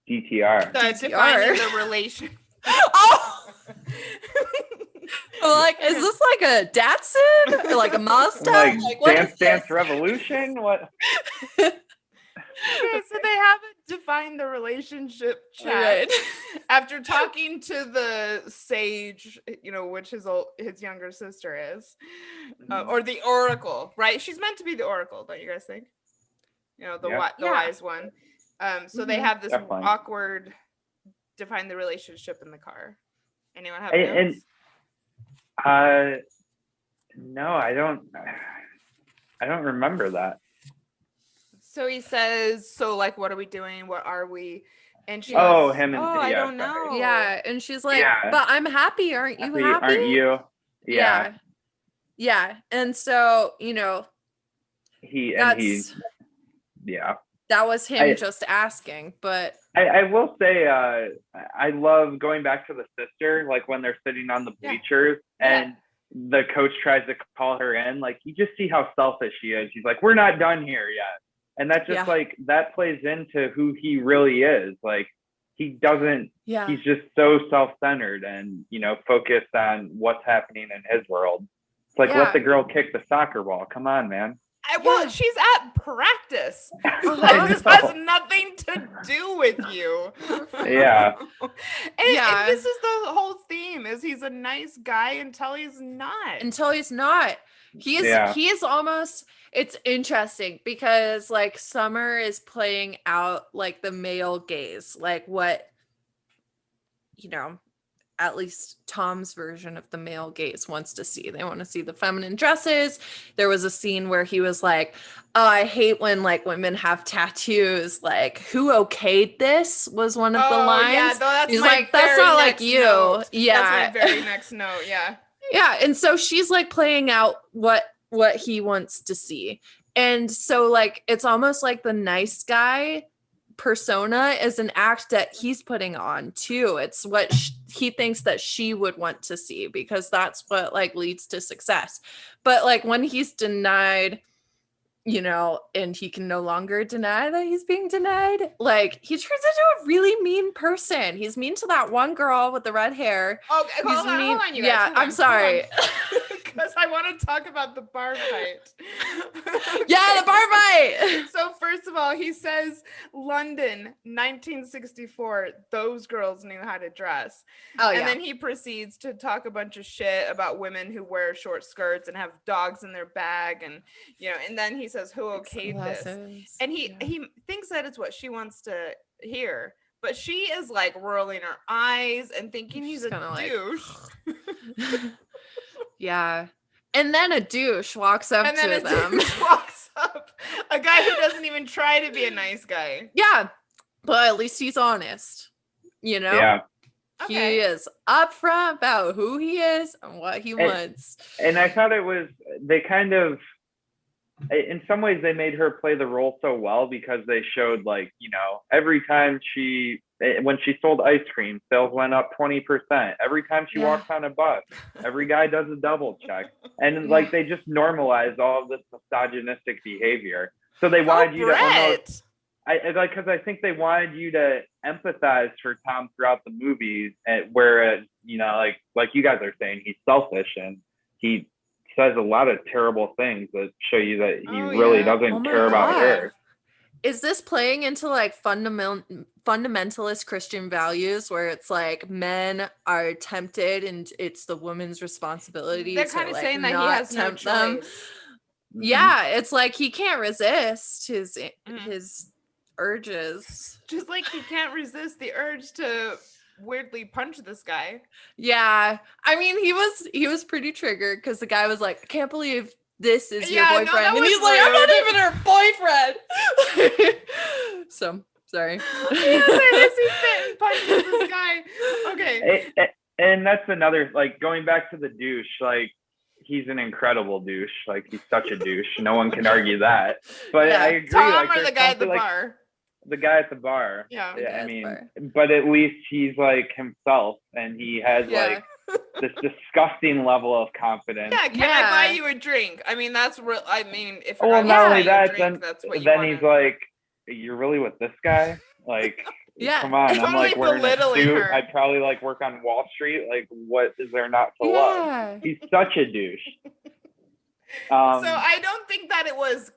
DTR. Defining the relation. Oh, I'm like, is this like a Datsun or like a Mustang? Like what Dance is Dance this? Revolution? What? Okay, so they haven't defined the relationship chat Right. after talking to the sage, which his younger sister is, or the Oracle, right? She's meant to be the Oracle, don't you guys think? The Yeah. the wise one. So they Mhm. have this Definitely. awkward define the relationship in the car. Anyone have And- notes? No, I don't remember that. So he says, so like, what are we doing? What are we? And she Oh, goes, him and- I yeah, don't sorry. know. Yeah, and she's like, Yeah. but I'm happy. Aren't you happy? Aren't you? Yeah. Yeah. And so, He that's yeah. that was him I- just asking, but I will say I love going back to the sister, like when they're sitting on the Yeah. bleachers and the coach tries to call her in, like you just see how selfish she is. He's like, we're not done here yet. And that's just Yeah. like that plays into who he really is. Like he doesn't yeah. he's just so self-centered and focused on what's happening in his world. It's like Yeah. let the girl kick the soccer ball. Come on, man. Well, Yeah. she's at practice. I Like, this know. has nothing to do with you. Yeah. Yeah. And this is the whole theme: is he's a nice guy until he's not. Until he's not. Yeah. He's almost, it's interesting because like Summer is playing out like the male gaze, like what at least Tom's version of the male gaze wants to see. They want to see the feminine dresses. There was a scene where he was like, oh, I hate when like women have tattoos. Like, who okayed this was one of the lines. Yeah, no, that's He's my like, that's very not like next you. note. Yeah. That's my very next note. Yeah. Yeah, and so she's like playing out what he wants to see. And so like it's almost like the nice guy persona is an act that he's putting on too. It's what he thinks that she would want to see because that's what like leads to success. But like when he's denied, and he can no longer deny that he's being denied, like he turns into a really mean person. He's mean to that one girl with the red hair. Oh, He's hold on, you guys. yeah, hold I'm on, sorry. Because I want to talk about the bar fight. Yeah, the bar fight. So first of all, he says London, 1964. Those girls knew how to dress. Oh And yeah. then he proceeds to talk a bunch of shit about women who wear short skirts and have dogs in their bag, and and then he says, "Who okayed this?" And he thinks that it's what she wants to hear, but she is like rolling her eyes and thinking he's She's a kinda like, douche. Yeah. And then a douche walks up And then to a them. douche walks up, a guy who doesn't even try to be a nice guy. Yeah, but at least he's honest. You know? Yeah. He Okay. is upfront about who he is and what he wants. And I thought they kind of, in some ways, they made her play the role so well because they showed, like, you know, every time when she sold ice cream, sales went up 20%. Every time she walks on a bus, every guy does a double check. And like, they just normalized all of this misogynistic behavior. So they wanted you to almost, because I think they wanted you to empathize for Tom throughout the movies, where you know, like you guys are saying, he's selfish and he says a lot of terrible things that show you that he really doesn't care about her. Is this playing into like fundamentalist Christian values where it's like men are tempted and it's the woman's responsibility? They're to kind of like saying that he not has no tempt them? choice. Yeah, it's like he can't resist his urges. Just like he can't resist the urge to weirdly punch this guy. Yeah, I mean, he was pretty triggered because the guy was like, I can't believe this is your Yeah, no, boyfriend. that And he's was like, I'm not rude. even her boyfriend. So, sorry. Yes, he fit and punches this guy. Okay. And that's another, like, going back to the douche, like, he's an incredible douche. Like, he's such a douche. No one can argue that. But I agree. Tom like, or the guy at the bar? The guy at the bar. Yeah. I mean, but at least he's like himself, and he has like this disgusting level of confidence. Yeah, can I buy you a drink? I mean, that's real. I mean, if well, not only that, drink, that's what then he's like, "You're really with this guy?" Like, come on, I'm like wearing a suit. I'd probably like work on Wall Street. Like, what is there not to love? He's such a douche. So I don't think that it was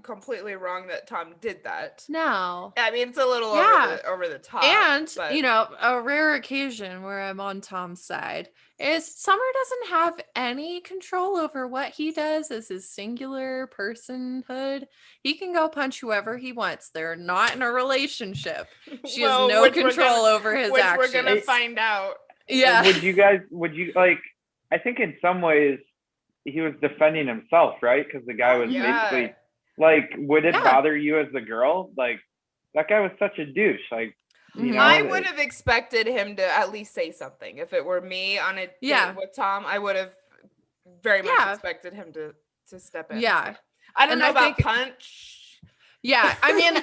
completely wrong that Tom did that. No. I mean, it's a little over the top. And, you know, a rare occasion where I'm on Tom's side is Summer doesn't have any control over what he does as his singular personhood. He can go punch whoever he wants. They're not in a relationship. She has no control over his actions. We're going to find out. Yeah. Would you like, I think in some ways, he was defending himself, right? Because the guy was basically like, would it bother you as the girl? Like, that guy was such a douche. Like, you know, I would have expected him to at least say something. If it were me on a date with Tom, I would have very much expected him to step in. Yeah. I don't know about punch. Yeah, I mean,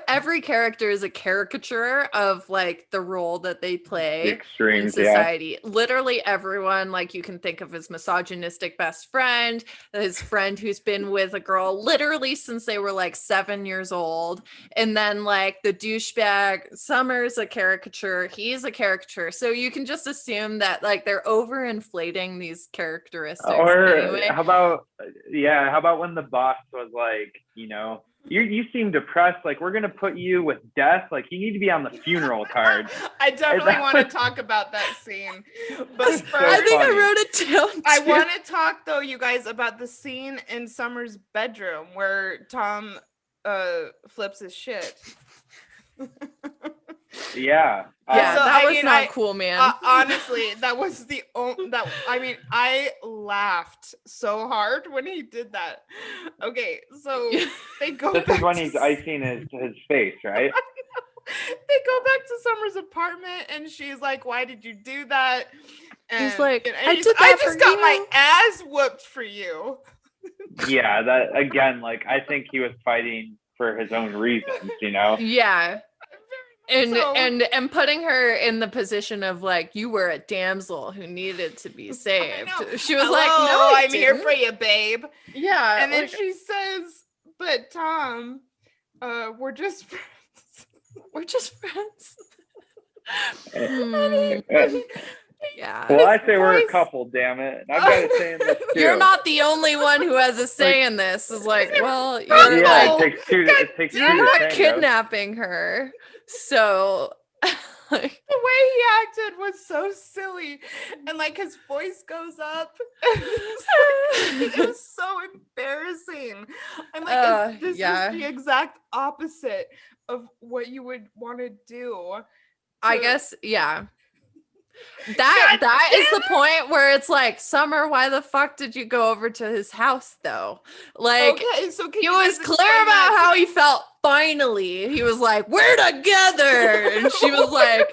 every character is a caricature of like the role that they play in society. Literally everyone, like, you can think of his misogynistic best friend, his friend who's been with a girl literally since they were like 7 years old, and then like the douchebag Summer's a caricature. He's a caricature, so you can just assume that like they're overinflating these characteristics. Or anyway. How about when the boss was like, you know, you seem depressed, like, we're gonna put you with death, like, you need to be on the funeral card. I definitely want to talk about that scene, but first, I think I wrote it down too. I want to talk though, you guys, about the scene in Summer's bedroom where Tom flips his shit. That was not cool, man. Honestly, that was the only I laughed so hard when he did that. Okay, so they go. This is when he's icing his face, right? They go back to Summer's apartment, and she's like, "Why did you do that?" And he's like, "I just got my ass whooped for you." Yeah, that again, like, I think he was fighting for his own reasons, you know? Yeah. And putting her in the position of like, you were a damsel who needed to be saved. She was like, no, I'm here for you, babe. Yeah. And then she says, but Tom, we're just friends. We're just friends. Yeah. Well, I say we're a couple, damn it. I've got a say in this too. You're not the only one who has a say in this. It's like, well, you're it takes two. You're not kidnapping her. So the way he acted was so silly, and like his voice goes up. It was so embarrassing. I'm like, this is the exact opposite of what you would want to do. I guess, yeah. That is the point where it's like, Summer, why the fuck did you go over to his house though? Like, okay, so he was clear about how he felt. Finally, he was like, we're together, and she was like,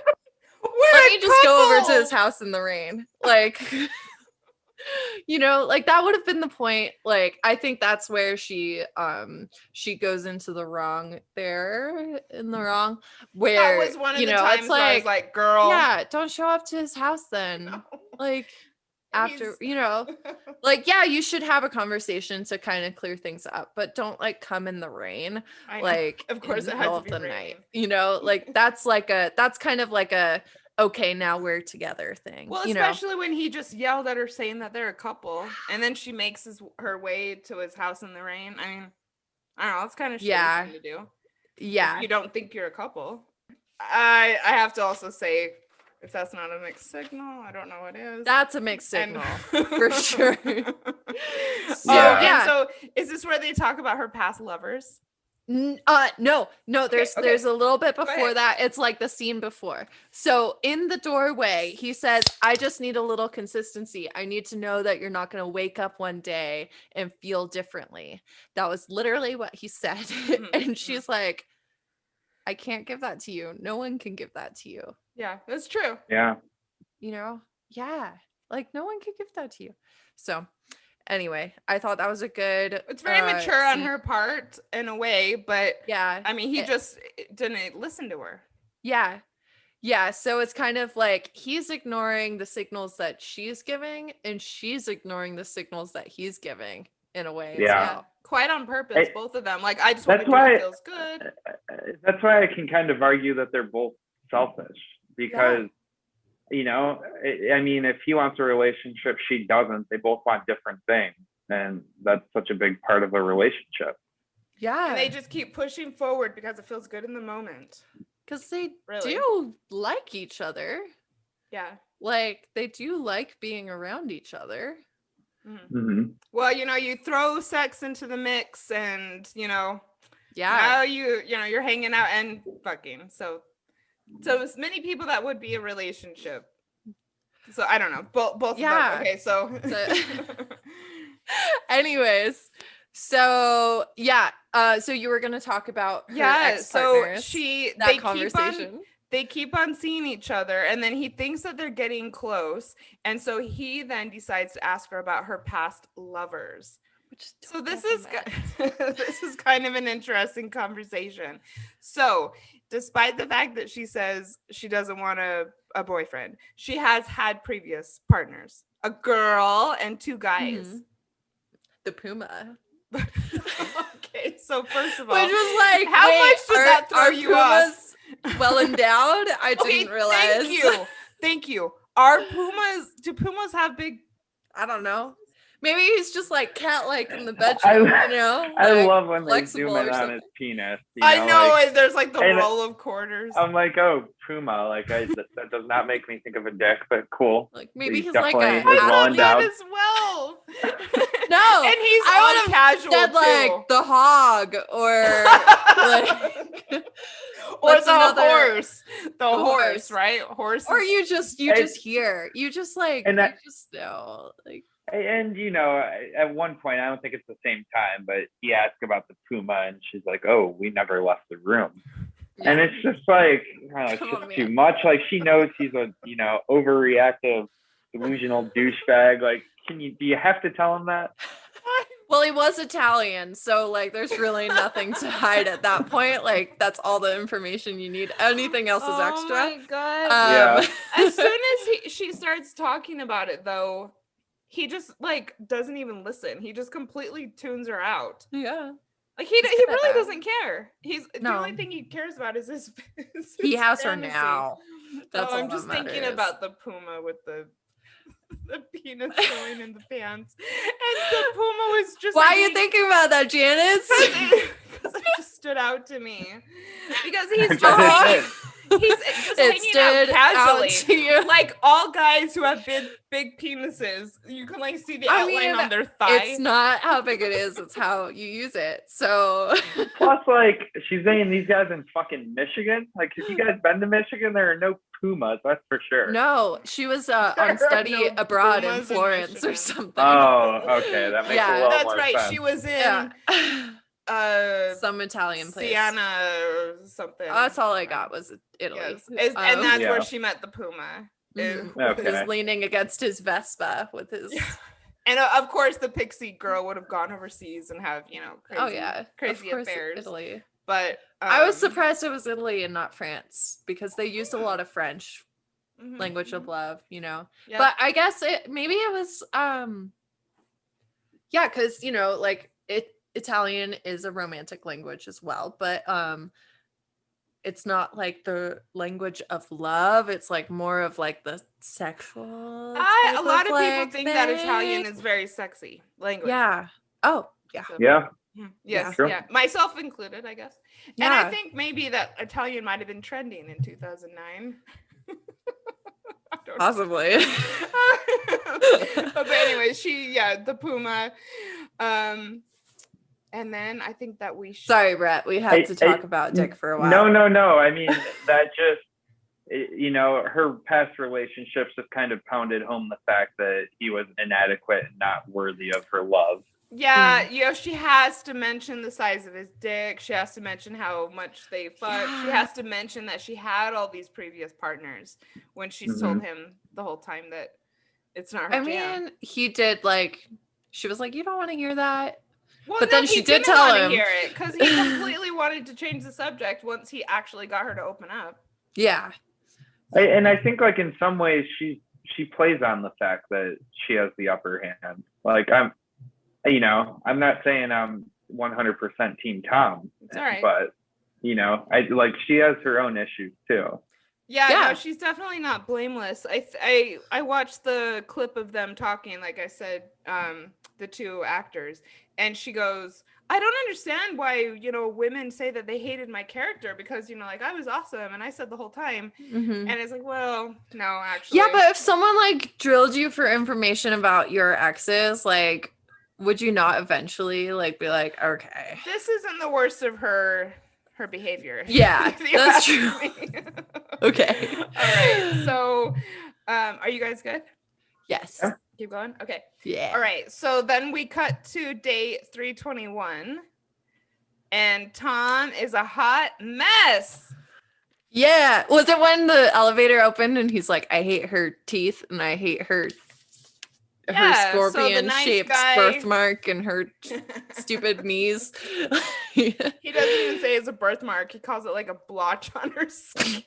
let me just go over to his house in the rain. Like, you know, like that would have been the point. Like, I think that's where she goes into the wrong there, in the wrong, where, that was one of you the know, times it's where I was like, girl, yeah, don't show up to his house then. no. Like, after, He's- you know, like, yeah, you should have a conversation to kind of clear things up, but don't like come in the rain, I know. like, Of course in the it had middle to of be the raining. night, you know, like that's kind of like a, okay, now we're together thing. Well, you know? especially when he just yelled at her saying that they're a couple, and then she makes her way to his house in the rain. I mean, I don't know. It's kind of shitty Yeah. thing to do. Yeah. If you don't think you're a couple. I have to also say, if that's not a mixed signal, I don't know what is. That's a mixed And- signal for sure. Yeah. And so is this where they talk about her past lovers? No, there's okay. a little bit Go before ahead. that. It's like the scene before. So in the doorway, he says, I just need a little consistency. I need to know that you're not going to wake up one day and feel differently. That was literally what he said. Mhm, And she's like, I can't give that to you. No one can give that to you. Yeah, that's true. Yeah. You know? Yeah. Like no one can give that to you. So anyway, I thought that was a good It's very mature on scene. her part in a way, but Yeah. I mean, he It- just didn't listen to her. Yeah. Yeah. So it's kind of like he's ignoring the signals that she's giving, and she's ignoring the signals that he's giving in a way. as Yeah. well. Quite on purpose, I- both of them. Like, I just want That's to do what why- feels good. That's why I can kind of argue that they're both selfish because, you know, I mean, if he wants a relationship, she doesn't. They both want different things. And that's such a big part of a relationship. Yeah. And they just keep pushing forward because it feels good in the moment. Because they Really. do like each other. Yeah. Like they do like being around each other. Mhm. Mm-hmm. Well, you know, you throw sex into the mix and, you know, Yeah. now you're hanging out and fucking. So as many people that would be a relationship. So I don't know. Both Yeah. of them. Okay, so Anyways, so yeah. So you were gonna talk about her yeah, so ex-partners, they that conversation. keep on seeing each other, and then he thinks that they're getting close, and so he then decides to ask her about her past lovers. Which So don't this recommend. this is kind of an interesting conversation. So despite the fact that she says she doesn't want a boyfriend, she has had previous partners, a girl and two guys. Mhm. The Puma. Okay, so first of all, Which was like, how wait, much did that throw are you off? Pumas well endowed? I Okay, didn't realize. Thank you. Are pumas? Do pumas have big? I don't know. Maybe he's just like cat-like in the bedroom, I- you know? I Like, love when they flexible zoom in or on something. his penis. I know, like, and there's like the and- roll of quarters. I'm like, oh, Puma. Like, that does not make me think of a dick, but cool. Like maybe He's he's like a definitely- he's I well love that endowed. as well. No, and he's I all would've casual said too. like the hog or like or what's the another- horse. The horse. horse, right? Horse. or is- you just And- hear. You just like and you that- just know. Like And, you know, at one point, I don't think it's the same time, but he asked about the Puma, and she's like, oh, we never left the room. And it's just like, it's Come just on, too man. much. Like, she knows he's a, you know, overreactive, delusional douchebag. Like, do you have to tell him that? well, he was Italian, so like there's really nothing to hide at that point. Like that's all the information you need. Anything else is Oh extra. my god. Yeah. As soon as she starts talking about it, though, he just like doesn't even listen. He just completely tunes her out. yeah. Like he good at really that. doesn't care. He's the No. only thing he cares about is his. is He his has her fantasy. now. That's all I'm that just thinking matters. about the Puma with the penis going in the pants, and the Puma was just. Why like, are you thinking about that, Janice? Because it just stood out to me. Because he's Because just it like, did. He's just hanging out casually. to you. Like all guys who have big penises, you can like see the outline on their thigh. It's not how big it is, it's how you use it. So Plus, like, she's saying these guys in fucking Michigan. Like, have you guys been to Michigan? There are no pumas, that's for sure. no, she was on study abroad in Florence or something. Oh, okay, that makes a little that's more right. sense. She was in some Italian place. Siena or something. That's all I got was Italy. Yes. And that's Yeah. where she met the puma. Okay. He was leaning against his Vespa with his. And of course, the pixie girl would have gone overseas and have, crazy of course, affairs. Italy. But I was surprised it was Italy and not France because they used a lot of French, language of love, Yeah. But I guess maybe it was because like Italian is a romantic language as well, but it's not like the language of love. It's like more of like the sexual. A lot of people think that Italian is very sexy language. Yeah. Oh, yeah. So, Yeah. Yes. True. Yeah. Myself included, I guess. Yeah. And I think maybe that Italian might have been trending in 2009. I don't know. Possibly. But anyway, the Puma. And then I think that we should. Sorry, Brett. We had to talk about Dick for a while. No. I mean, that just, her past relationships have kind of pounded home the fact that he was inadequate and not worthy of her love. Yeah, she has to mention the size of his dick. She has to mention how much they fucked. She has to mention that she had all these previous partners when she's told him the whole time that it's not her jam. mean, he did she was like, you don't want to hear that. Well, but then she did tell him. Hear it because he completely wanted to change the subject once he actually got her to open up. Yeah. And I think like in some ways she plays on the fact that she has the upper hand. Like I'm not saying I'm 100% Team Tom, it's all right. but she has her own issues too. Yeah, no, she's definitely not blameless. I watched the clip of them talking, like I said, the two actors, and she goes, I don't understand why, women say that they hated my character because, I was awesome and I said the whole time. And it's like, well, no, actually. Yeah, but if someone drilled you for information about your exes, would you not eventually be like, okay, this isn't the worst of her behavior? Yeah, that's true. Okay. All right. So, are you guys good? Yes. Yeah. Keep going. Okay. Yeah. All right. So then we cut to day 321, and Tom is a hot mess. Yeah. Was it when the elevator opened and he's like, I hate her teeth and I hate her scorpion shaped birthmark and her stupid knees. He doesn't even say it's a birthmark. He calls it like a blotch on her skin.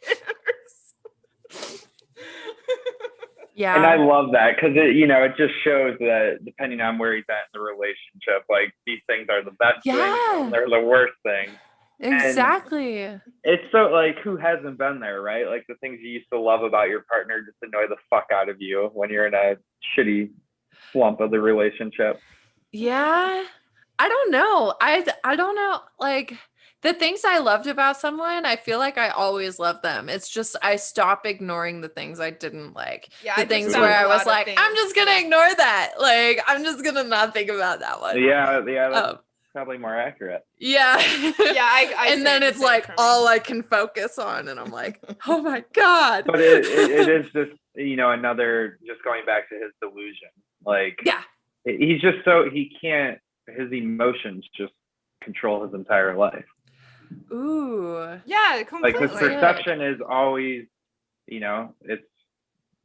Yeah. And I love that because it just shows that depending on where he's at in the relationship, these things are the best things and they're the worst things. Exactly. And it's so who hasn't been there, right? The things you used to love about your partner just annoy the fuck out of you when you're in a shitty slump of the relationship. Yeah. I don't know. I don't know. The things I loved about someone, I feel like I always loved them. It's just I stop ignoring the things I didn't like. Yeah, the things where I was like, I'm just gonna ignore that. I'm just gonna not think about that one. Yeah, that's probably more accurate. Yeah. Yeah, I and then it's all I can focus on, and I'm like, oh my God. But it is just another just going back to his delusion. He's just he can't. His emotions just control his entire life. Ooh. Yeah, completely. His perception is always, it's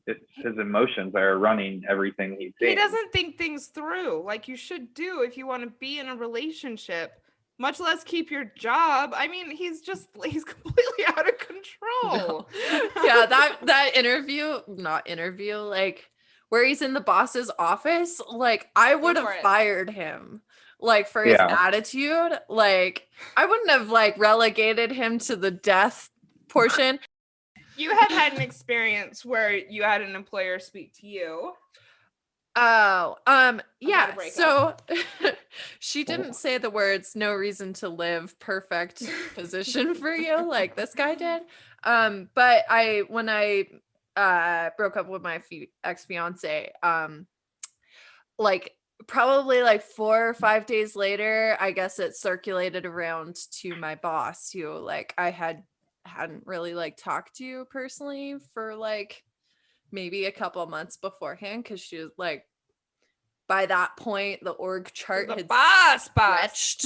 his emotions are running everything he's seeing. He doesn't think things through like you should do if you want to be in a relationship, much less keep your job. I mean, he's completely out of control. No. Yeah, that interview, where he's in the boss's office, I would have fired him. For his attitude, I wouldn't have relegated him to the death portion. You have had an experience where you had an employer speak to you. Oh, yeah. So She didn't say the words "no reason to live," perfect position for you like this guy did. But when I broke up with my ex-fiance, like probably like 4 or 5 days later, I guess it circulated around to my boss, who like I hadn't really like talked to personally for like maybe a couple of months beforehand, because she was like, by that point the org chart The had boss. stretched.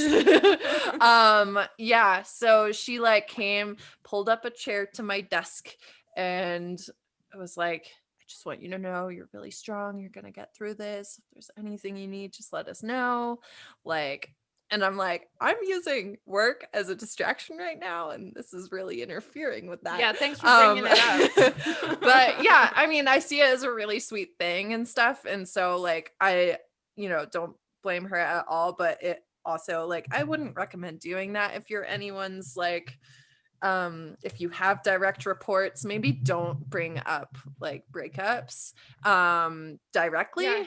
Yeah, so she like came, pulled up a chair to my desk, and I was like, I just want you to know you're really strong, you're gonna get through this. If there's anything you need, just let us know. Like, and I'm like, I'm using work as a distraction right now, and this is really interfering with that. Yeah, thanks for bringing it up. But yeah, I mean, I see it as a really sweet thing and stuff, and so like I, don't blame her at all, but it also like I wouldn't recommend doing that if you're anyone's like, if you have direct reports, maybe don't bring up like breakups directly. Yeah.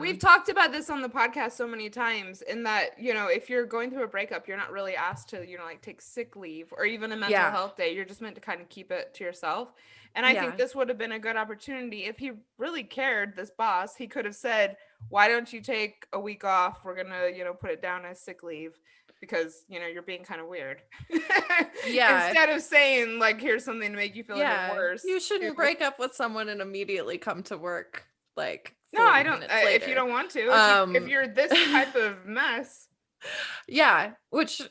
We've talked about this on the podcast so many times, in that, if you're going through a breakup, you're not really asked to, like take sick leave or even a mental health day. You're just meant to kind of keep it to yourself. And I think this would have been a good opportunity. If he really cared, this boss, he could have said, why don't you take a week off? We're going to, put it down as sick leave because, you're being kind of weird. Yeah. Instead of saying like, here's something to make you feel even worse. You shouldn't break up with someone and immediately come to work like no, I don't. 40 minutes If you later. don't want to, if you're this type of mess. Yeah, which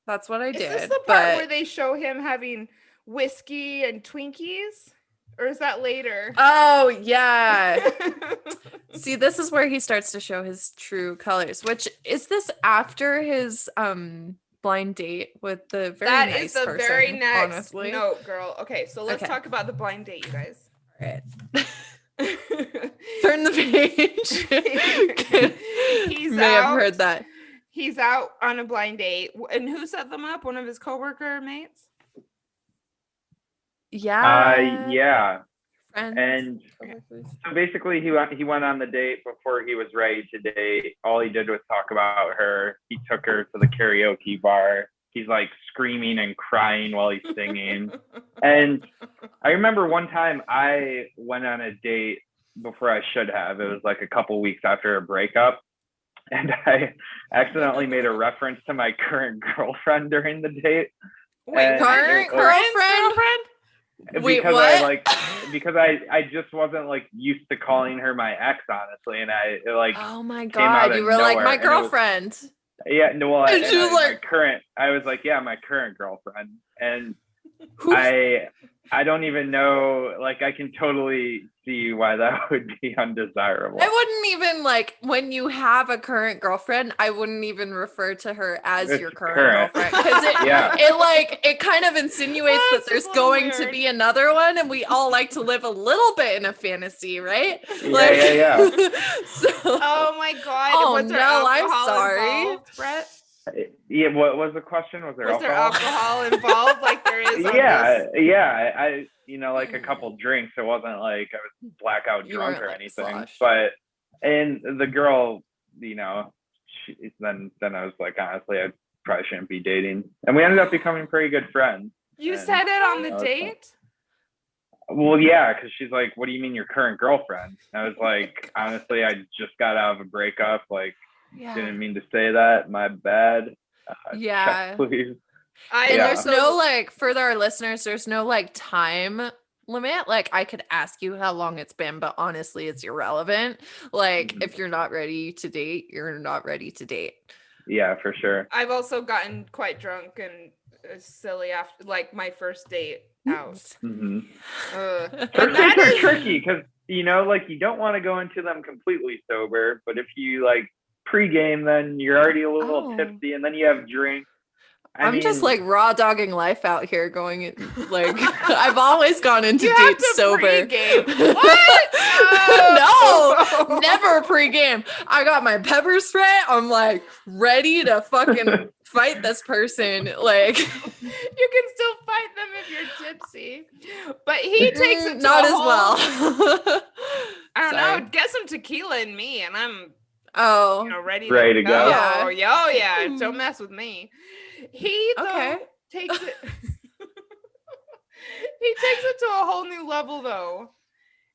that's what I did. Is this the part where they show him having whiskey and Twinkies, or is that later? Oh yeah. See, this is where he starts to show his true colors. Which is this after his blind date with the very that nice is the person, very next honestly. note, girl. Okay, so let's talk about the blind date, you guys. All right. Turn the page. He's May have heard that. He's out on a blind date, and who set them up? One of his coworker mates. Yeah. Yeah. Friends. And so basically, he went on the date before he was ready to date. All he did was talk about her. He took her to the karaoke bar. He's like screaming and crying while he's singing. And I remember one time I went on a date before I should have. It was like a couple weeks after a breakup. And I accidentally made a reference to my current girlfriend during the date. Wait, current girlfriend? Wait, Because what? because I just wasn't like used to calling her my ex, honestly. And oh my came out God, of you were like nowhere, my and it was- girlfriend. Yeah, no, well, And she was like- I was like, yeah, my current girlfriend. And Who- I don't even know, like, I can totally see why that would be undesirable. I wouldn't even like, when you have a current girlfriend, I wouldn't even refer to her as It's your current current. girlfriend, because Yeah. it kind of insinuates that That's there's so going to weird. be another one, and we all like to live a little bit in a fantasy, right? Yeah. So, Oh my God! Oh, Was there no, I'm alcohol sorry. involved, Brett? Yeah, what was the question? Was there Was there alcohol? alcohol involved, like there is? On Yeah, this? yeah. I like a couple drinks. It wasn't like I was blackout You drunk weren't, or like, anything. sloshed. But and the girl, then I was like, honestly, I probably shouldn't be dating. And we ended up becoming pretty good friends. You And, said it on you the know, it's date. Well, yeah, because she's like, "What do you mean your current girlfriend?" And I was like, honestly, I just got out of a breakup. Like, yeah. didn't mean to say that. My bad. Yeah. Check, please. And Yeah. there's no like, for our listeners, there's no like time limit. Like I could ask you how long it's been, but honestly it's irrelevant. Like Mhm. if you're not ready to date, you're not ready to date. Yeah, for sure. I've also gotten quite drunk and silly after, like my first date out. Mm-hmm. Ugh. First that dates are is- tricky because like you don't want to go into them completely sober, but if you like pregame, then you're already a little Oh. tipsy, and then you have drinks. I'm just like raw dogging life out here going in, like I've always gone into You have dates to sober. pregame. What? No, never pregame. I got my pepper spray. I'm like ready to fucking fight this person. Like You can still fight them if you're tipsy, but he takes it to not a as whole- well. I don't Sorry. know. Get some tequila in me, and I'm Oh, ready to go. Yeah. Yeah. Don't mess with me. He though Okay. takes it. He takes it to a whole new level though.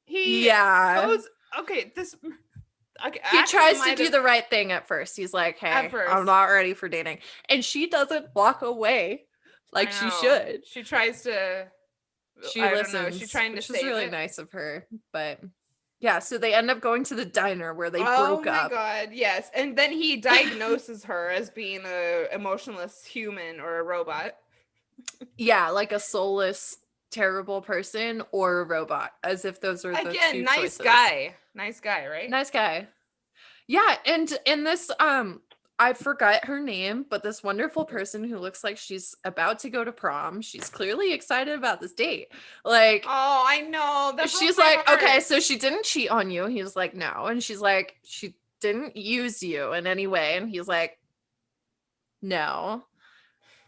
He yeah. goes okay. This He tries to do the right thing at first. He's like, hey, At first. I'm not ready for dating. And she doesn't walk away like she should. She tries to. She I listens. don't know. She's trying to which save is really it. nice of her. But yeah, so they end up going to the diner where they Oh broke my up. god, yes. And then he diagnoses her as being a emotionless human or a robot. Yeah, like a soulless, terrible person or a robot, as if those are the Again, two nice choices. guy. Nice guy, right? Nice guy. Yeah, and in this I forgot her name, but this wonderful person who looks like she's about to go to prom. She's clearly excited about this date. Like, Oh, I know. That she's broke my like, heart. okay, so she didn't cheat on you. He's like, no. And she's like, she didn't use you in any way. And he's like, no.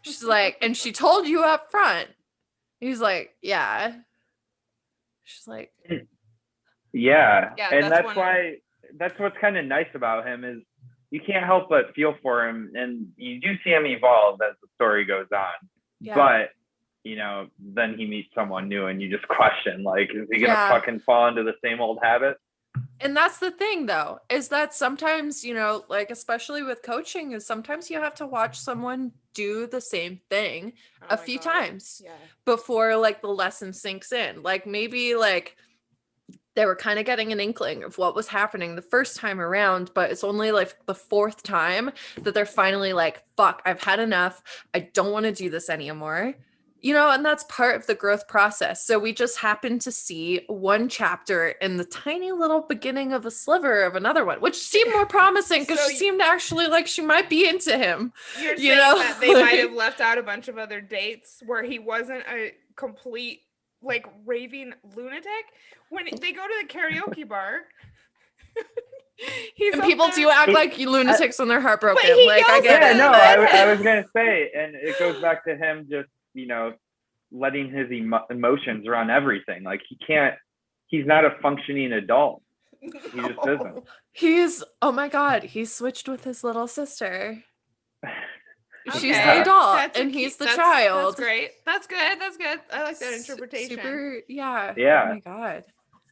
She's like, and she told you up front. He's like, yeah. She's like, Yeah, Yeah, and that's that's why that's what's kind of nice about him is you can't help but feel for him, and you do see him evolve as the story goes on. yeah. But then he meets someone new, and you just question, like, is he gonna Yeah. fucking fall into the same old habit? And that's the thing, though, is that sometimes, like, especially with coaching, is sometimes you have to watch someone do the same thing Oh a my few God. times Yeah. before, like, the lesson sinks in. Like, maybe, like, they were kind of getting an inkling of what was happening the first time around, but it's only, like, the fourth time that they're finally like, fuck, I've had enough. I don't want to do this anymore. And that's part of the growth process. So we just happened to see one chapter in the tiny little beginning of a sliver of another one, which seemed more promising because So she seemed actually like she might be into him. You're You saying know, that they might like- have left out a bunch of other dates where he wasn't a complete, like, raving lunatic? When they go to the karaoke bar, he's And up people there- do act like lunatics when they're heartbroken. But he Like, I yells get at it. Yeah, no, but- I was gonna say, and it goes back to him just letting his emotions run everything. Like he's not a functioning adult. He just isn't. Oh my God, he's switched with his little sister. She's Okay. the adult That's a and cute- he's the that's- child. That's great. That's good. That's good. I like that interpretation. Super, yeah. Yeah. Oh my God.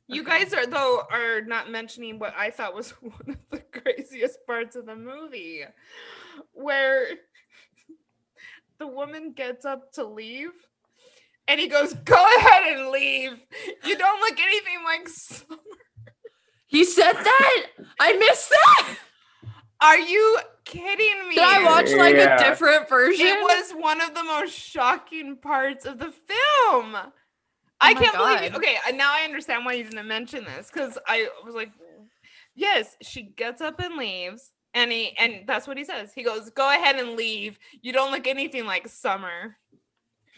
You Okay. guys are not mentioning what I thought was one of the craziest parts of the movie, where the woman gets up to leave, and he goes, "Go ahead and leave. You don't look anything like Summer." He said that? I missed that. Are you kidding me? Did I watch like Yeah. a different version? It was one of the most shocking parts of the film. I my can't believe you. God. Okay, now I understand why you didn't mention this, because I was like, yes, she gets up and leaves, and that's what he says. He goes, "Go ahead and leave. You don't look anything like Summer."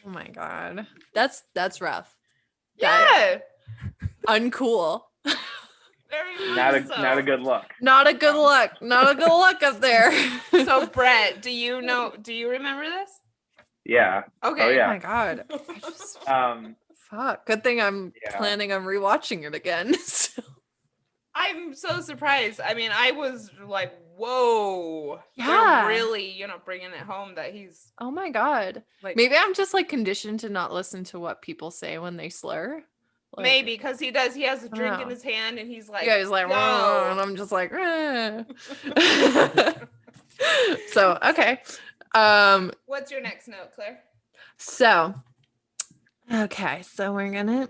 Oh my God. That's rough. Yeah, Uncool. very Not much a so. not a good look. Not a good look. Not a good look up there. So Brett, do you remember this? Yeah. Okay. Oh Oh yeah. my God. I just, Um. fuck. Good thing I'm Yeah. planning on rewatching it again. So- I'm so surprised. I mean, I was like, whoa. They're Yeah. really, bringing it home that he's Oh my God. like, Maybe I'm just like conditioned to not listen to what people say when they slur. Like, maybe because he has a drink in know. his hand and he's like, Yeah, he's like, "Go." "Rah," and I'm just like, "Rah." So, okay. What's your next note, Claire? So, okay, so we're gonna,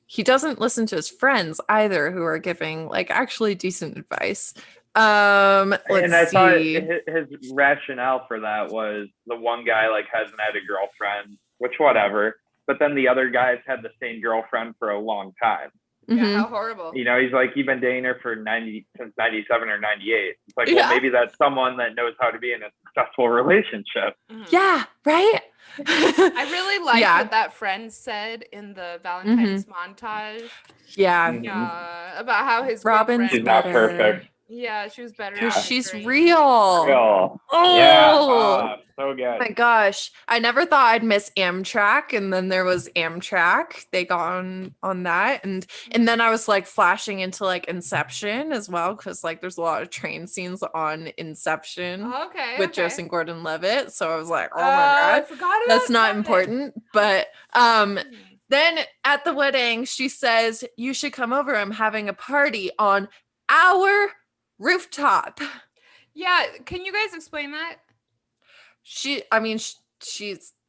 he doesn't listen to his friends either, who are giving like actually decent advice. Let's And I thought see. his rationale for that was the one guy like hasn't had a girlfriend, which whatever. But then the other guys had the same girlfriend for a long time. Yeah, Mhm. how horrible. He's like, you've been dating her for since 97 or 98. It's like, Yeah. well, maybe that's someone that knows how to be in a successful relationship. Mhm. Yeah, right. I really like Yeah. what that friend said in the Valentine's montage Yeah. Mhm. about how his Robin's She's girlfriend- not better. perfect. Yeah, she was better. Yeah. Because she's Great. real. Real. Oh. Yeah. So good. Oh my gosh. I never thought I'd miss Amtrak, and then there was Amtrak. They got on that. And then I was like flashing into like Inception as well, because like there's a lot of train scenes on Inception Okay. with okay. Joseph Gordon-Levitt. So I was like, oh my I god. forgot about That's not that. important. But then at the wedding, she says, you should come over. I'm having a party on our rooftop. Yeah, can you guys explain that? She's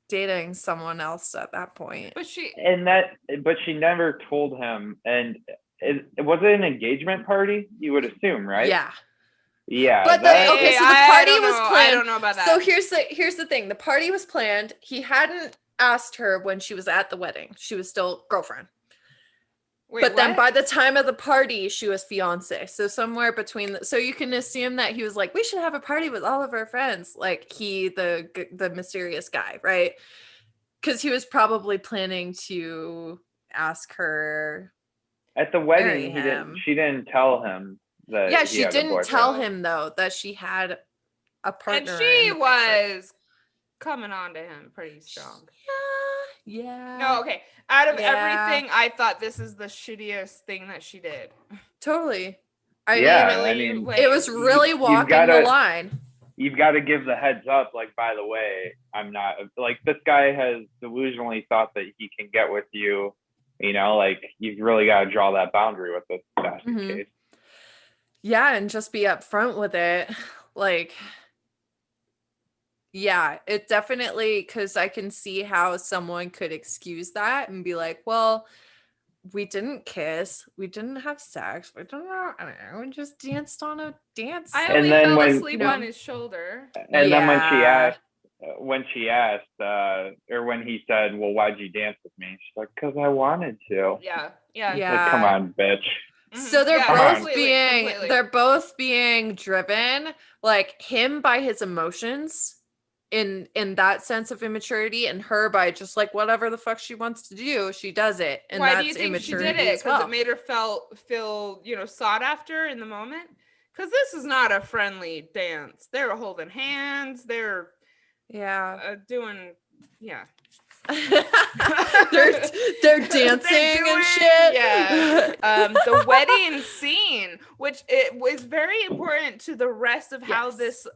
dating someone else at that point. But she But she never told him. And was it an engagement party? You would assume, right? Yeah. Yeah. But so the party was planned. I don't know about that. So here's the thing. The party was planned. He hadn't asked her when she was at the wedding. She was still girlfriend. Wait, but then what? by the time of the party, she was fiance. So somewhere between so you can assume that he was like, we should have a party with all of our friends. Like the mysterious guy, right? Because he was probably planning to ask her at the marry wedding, him. she didn't tell him that. Yeah, he she had a didn't boyfriend. tell him though that she had a partner. And she in the picture. was coming on to him pretty strong. Yeah. No, okay. Out of Yeah. everything, I thought this is the shittiest thing that she did. Totally. Yeah, mean, it was really walking the line. You've got to give the heads up. Like, by the way, I'm not like this guy has delusionally thought that he can get with you. You know, like you've really got to draw that boundary with this basket case. Yeah, and just be upfront with it. Like, yeah, it definitely, because I can see how someone could excuse that and be like, well, we didn't kiss, we didn't have sex, we don't know, we just danced on a dance. I And only then fell when- asleep on his shoulder. And then Yeah. when she asked, or when he said, well, why'd you dance with me? She's like, because I wanted to. Yeah. Like, come on, bitch. So they're Yeah, both they're both being driven, like him by his emotions in that sense of immaturity, and her by just like whatever the fuck she wants to do, she does it. And why that's do you think she did immaturity it? as Because well. it made her feel sought after in the moment? Because this is not a friendly dance. They're holding hands. They're doing they're dancing and shit. Yeah. The wedding scene, which it was very important to the rest of how this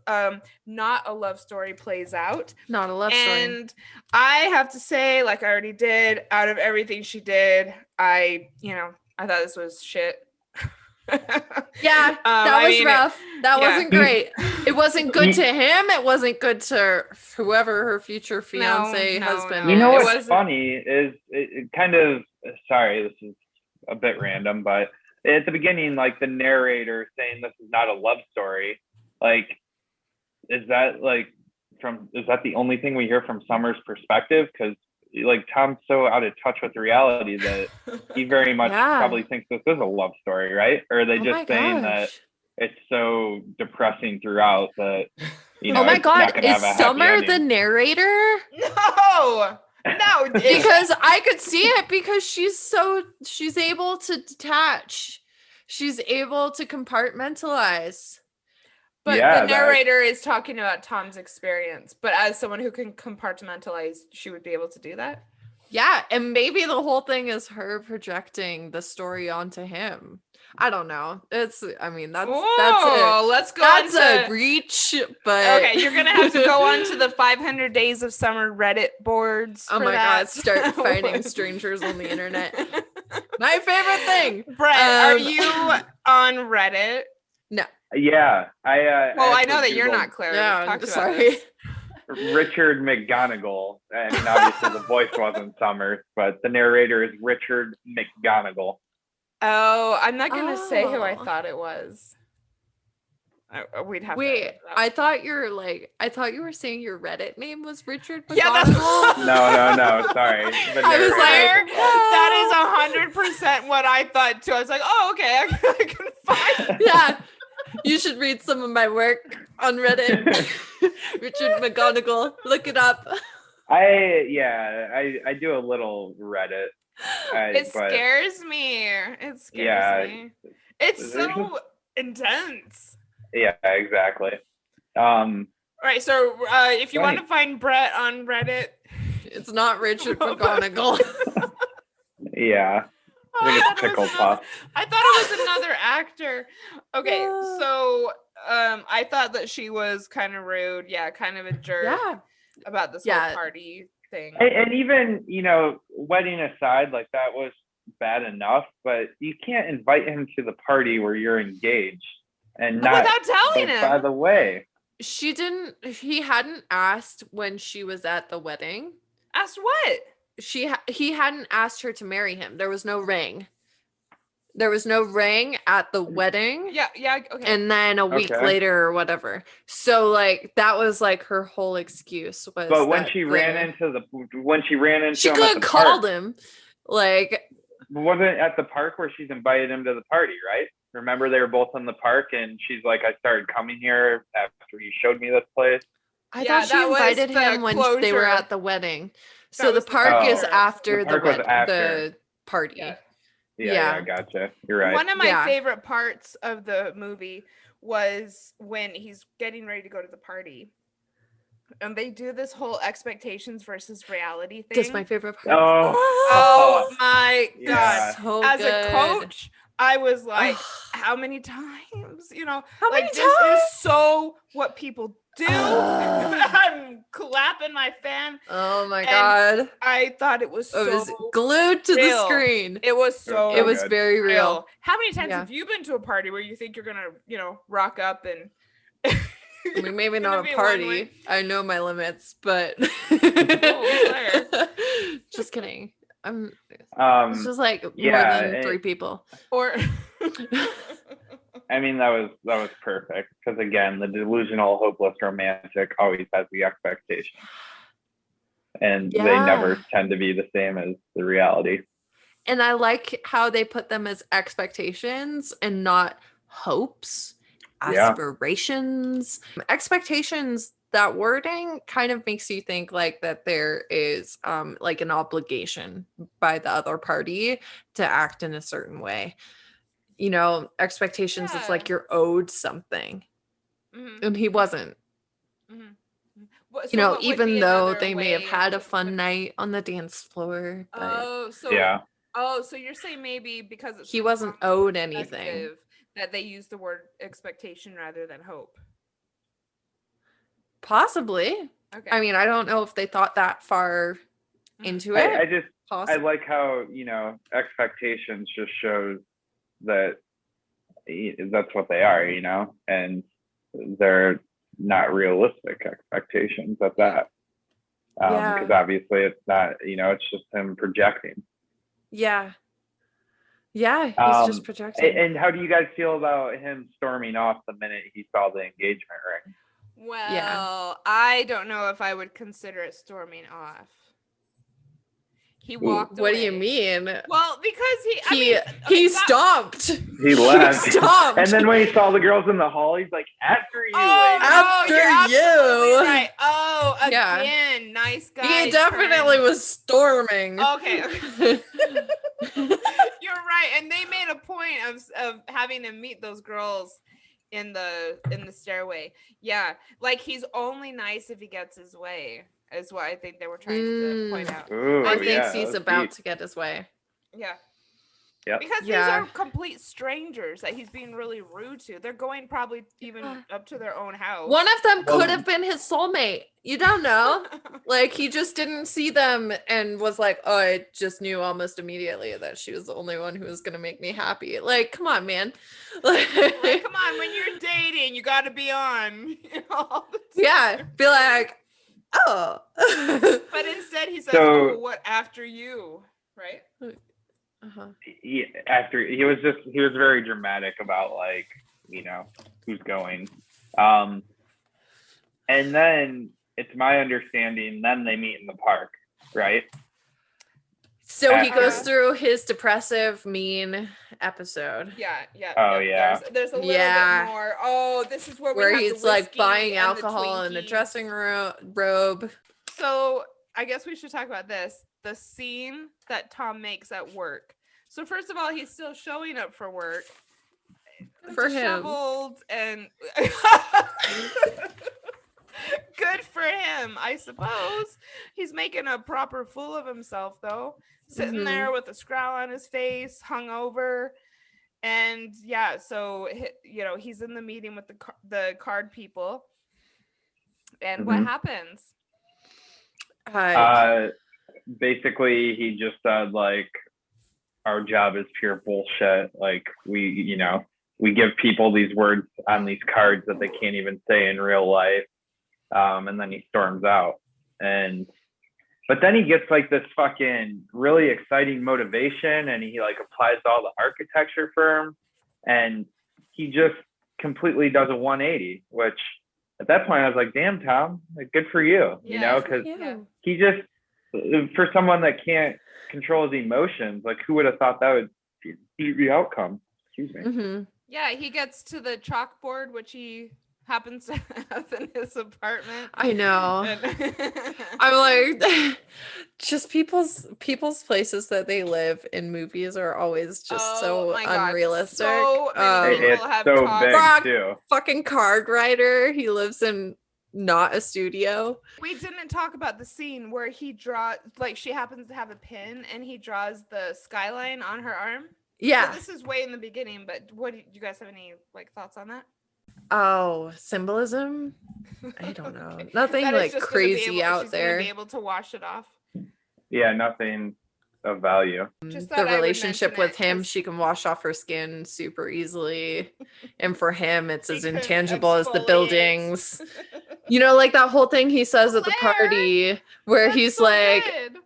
not a love story plays out. Not a love story. And I have to say, like I already did, out of everything she did, I thought this was shit. Yeah, that was rough. That wasn't great. It wasn't good to him. It wasn't good to whoever her future fiance husband. You know is. what's funny is it kind of, sorry, this is a bit random, but at the beginning, like the narrator saying this is not a love story, like, is that the only thing we hear from Summer's perspective? Because like Tom's so out of touch with reality that he very much probably thinks this is a love story, right? Or are they just saying that it's so depressing throughout that, oh my god, is Summer the narrator? No, because I could see it, because she's able to detach, she's able to compartmentalize. But the narrator is talking about Tom's experience. But as someone who can compartmentalize, she would be able to do that. Yeah, and maybe the whole thing is her projecting the story onto him. I don't know. That's a reach, but okay, you're gonna have to go on to the 500 Days of Summer Reddit boards. Oh my god, start finding strangers on the internet. My favorite thing. Brett, are you on Reddit? No. Yeah, I know that you're not, Claire. Yeah, I'm sorry. Richard McGonigal. I mean, obviously the voice wasn't Summers, but the narrator is Richard McGonigal. Oh, I'm not gonna say who I thought it was. We'd have to. I thought you were saying your Reddit name was Richard McGonigal. Yeah, no, sorry. I was like, that is 100% what I thought too. I was like, oh, okay, I can find. Yeah. You should read some of my work on Reddit. Richard McGonigal. Look it up. I do a little Reddit. It scares me. It scares me. It's so intense. Yeah, exactly. All right, so if you want to Right. find Brett on Reddit, It's not Richard McGonagall. Yeah. I think it's Pickle Puff. I thought it was another actor. Okay, so I thought that she was kind of rude. Yeah, kind of a jerk Yeah. about this Yeah. whole party thing. And even, wedding aside, like that was bad enough, but you can't invite him to the party where you're engaged and not. Without telling him. By the way, He hadn't asked when she was at the wedding. Asked what? He hadn't asked her to marry him. There was no ring. There was no ring at the wedding. Yeah, okay. And then a week Okay. later or whatever. So like that was like her whole excuse was. but when that she ran into she him could at have the called park, him. Like wasn't it at the park where she's invited him to the party, right? Remember they were both in the park and she's like, I started coming here after you showed me this place. I Yeah, thought she that was invited the him when they were closure. at the wedding. That So the was the park is closure. after The the, park was after. the party. Yeah. Yeah, gotcha. You're right. One of my Yeah. favorite parts of the movie was when he's getting ready to go to the party. And they do this whole expectations versus reality thing. That's my favorite part. Oh my Yeah. god. So As good. a coach, I was like, Ugh. how many times? How like many this times? is so what people do. Ugh. I'm clapping my fan. Oh my And god. I thought it was It was so glued to the real. screen. it was so It was good. very real. real. How many times Yeah. have you been to a party where you think you're gonna, rock up and I mean, maybe Gonna not be a a party. one-way. I know my limits, but Claire. just kidding. It's Um, just like more yeah, than 3 people. or I mean, that was perfect because again, the delusional, hopeless romantic always has the expectation, and they Yeah. never tend to be the same as the reality. And I like how they put them as expectations and not hopes, Yeah. aspirations. Expectations, that wording kind of makes you think like that there is like an obligation by the other party to act in a certain way. Expectations is like Yeah. you're owed something. Mhm, And he wasn't. mhm. What- so what would Even be though another they may have way had a of fun putting- night on the dance floor, but Yeah. So you're saying maybe because it's he so wasn't common owed anything. perspective that they use the word expectation rather than hope. Possibly. Okay. I mean, I don't know if they thought that far Mhm. into it. I Possibly. like how expectations just shows that that's what they are, and they're not realistic expectations at that. Yeah. Because obviously it's not, it's just him projecting. Yeah. Yeah, he's just Um, projecting. And how do you guys feel about him storming off the minute he saw the engagement ring? Well, I don't know if I would consider it storming off. He walked What do you away. mean? Well, because He okay, that- stomped. He left. stomped. And then when he saw the girls in the hall, he's like, after you, Oh, lady. no, After you're absolutely you. right. Oh, Yeah. again, nice guy. He definitely was storming. Okay. You're right, and they made a point of having him meet those girls in the stairway. Yeah, like he's only nice if he gets his way, is what I think they were trying to point out. Ooh, I I think yeah, he's that's about deep. to get his way. Yeah. Yep. Because Yeah. these are complete strangers that he's being really rude to. They're going probably even up to their own house. One of them Well- could have been his soulmate. You don't know. Like he just didn't see them and was like, "Oh, I just knew almost immediately that she was the only one who was gonna make me happy." Like, come on, man. Like, come on, when you're dating, you got to be on. All the time. Yeah, be like, oh. But instead, he says, So- "Oh, what after you?" Right? Uh-huh. After he was very dramatic about like, who's going. And then it's my understanding, then they meet in the park, right? So he goes Uh-huh. through his depressive, mean episode Yeah. Oh, yeah. There's a little Yeah. bit more. Oh, this is where we where have he's the like whiskey buying and the alcohol in the Twinkies. dressing robe. So I guess we should talk about this. The scene that Tom makes at work. So first of all, he's still showing up for work. For him. disheveled and good for him, I suppose. He's making a proper fool of himself, though. Sitting there with a scowl on his face, hungover. And yeah, so he's in the meeting with the card people. And what happens? Basically, he just said, like, our job is pure bullshit. Like, we give people these words on these cards that they can't even say in real life. And then he storms out. But then he gets like this fucking really exciting motivation, and he like applies to all the architecture firms, and he just completely does a 180, which at that point I was like, damn, Tom, like, good for you, because he just, for someone that can't control his emotions, like, who would have thought that would be the outcome? Excuse me. Yeah, he gets to the chalkboard, which he happens to have in his apartment. I know. I'm like, just people's places that they live in movies are always just so unrealistic. So many people have so talked. big Brock, too. Fucking card writer. He lives in not a studio. We didn't talk about the scene where he draws, like, she happens to have a pin and he draws the skyline on her arm. Yeah. So this is way in the beginning, but do you guys have any like thoughts on that? Oh, symbolism? I don't know. Okay. Nothing like crazy out there. Be able to wash it off. Yeah, nothing of value. Just the relationship with him, she can wash off her skin super easily. And for him, it's as intangible as the buildings. Like that whole thing he says at the party where he's so like, good.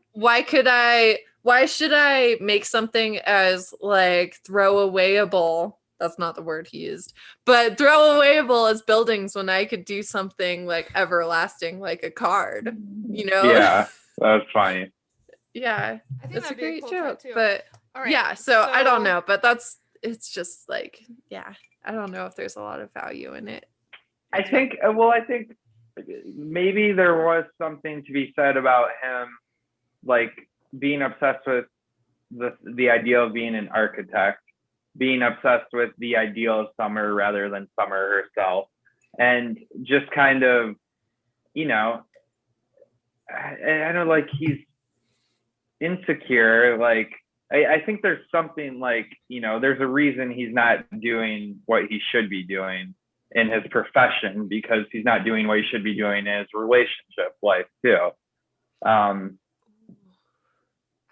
Why should I make something as like throwawayable? That's not the word he used, but throwawayable as buildings when I could do something like everlasting, like a card, Yeah, that's funny. Yeah, I think it's a great cool joke, too. but right, yeah, so I don't know, but it's just like, yeah, I don't know if there's a lot of value in it. I think maybe there was something to be said about him, like, being obsessed with the idea of being an architect, being obsessed with the ideal of Summer rather than Summer herself, and just kind of, I don't, like, he's insecure. Like, I think there's something like, there's a reason he's not doing what he should be doing in his profession, because he's not doing what he should be doing in his relationship life too.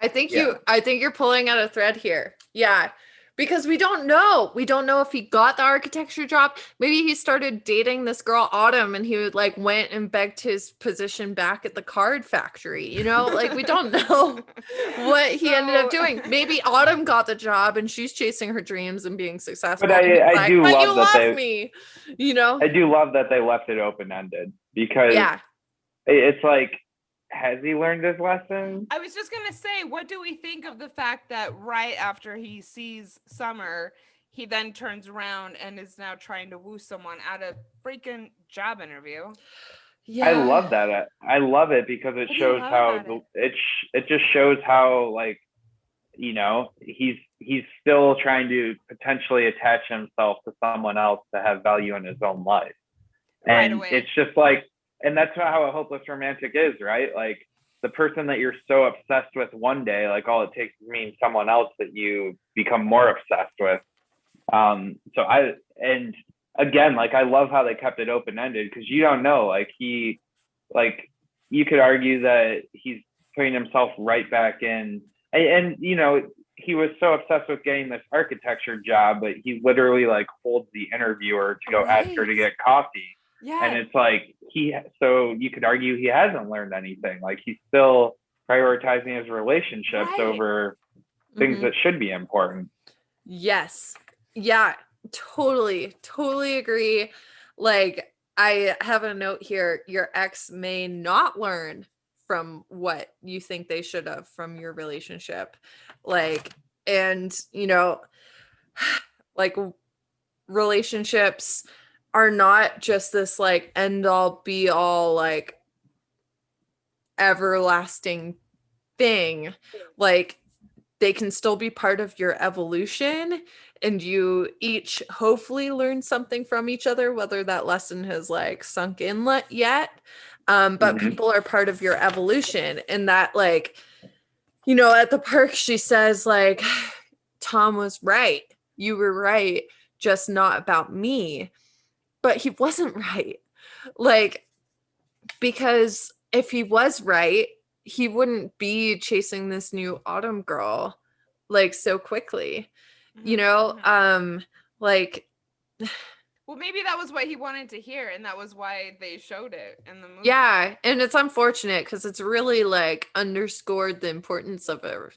I think you're pulling out a thread here. Yeah. Because we don't know if he got the architecture job. Maybe he started dating this girl Autumn and he would like went and begged his position back at the card factory, like, we don't know what he ended up doing. Maybe Autumn got the job and she's chasing her dreams and being successful. But I do love that me. I do love that they left it open-ended, because it's like, has he learned his lesson? I was just gonna say, what do we think of the fact that right after he sees Summer, he then turns around and is now trying to woo someone at a freaking job interview? Yeah, I love that. I love it because it shows how it just shows how, like, he's still trying to potentially attach himself to someone else to have value in his own life, and it's just like. And that's how a hopeless romantic is, right? Like, the person that you're so obsessed with one day, like, all it takes is meeting someone else that you become more obsessed with. And again, like, I love how they kept it open-ended, because you don't know, like, you could argue that he's putting himself right back in, and he was so obsessed with getting this architecture job, but he literally like holds the interviewer to go ask her to get coffee. Yeah. And it's like, so you could argue he hasn't learned anything. Like, he's still prioritizing his relationships over things that should be important. Yes. Yeah, totally agree. Like, I have a note here. Your ex may not learn from what you think they should have from your relationship. Like, and, like, relationships are not just this like end all be all like everlasting thing. Like, they can still be part of your evolution and you each hopefully learn something from each other, whether that lesson has like sunk in yet. But Mhm. people are part of your evolution, and that, like, you know, at the park, she says, like, Tom was right. You were right, just not about me. But he wasn't right. Like, because if he was right, he wouldn't be chasing this new Autumn girl like so quickly. You know, like, well, maybe that was what he wanted to hear, and that was why they showed it in the movie. yeah, and it's unfortunate because it's really like underscored the importance of a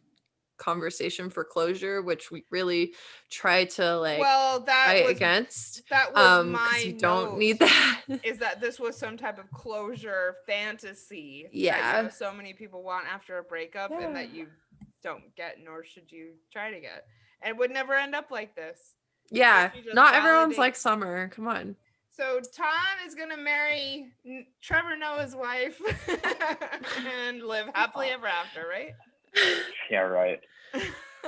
conversation for closure, which we really try to like fight against. That was because you my don't note, need that. is that this was some type of closure fantasy that, Yeah. you know, so many people want after a breakup, and that you don't get, nor should you try to get, and would never end up like this. Yeah, She just not everyone's validates- like Summer. Come on. So Tom is gonna marry Trevor Noah's wife and live happily ever after, right? Yeah, right.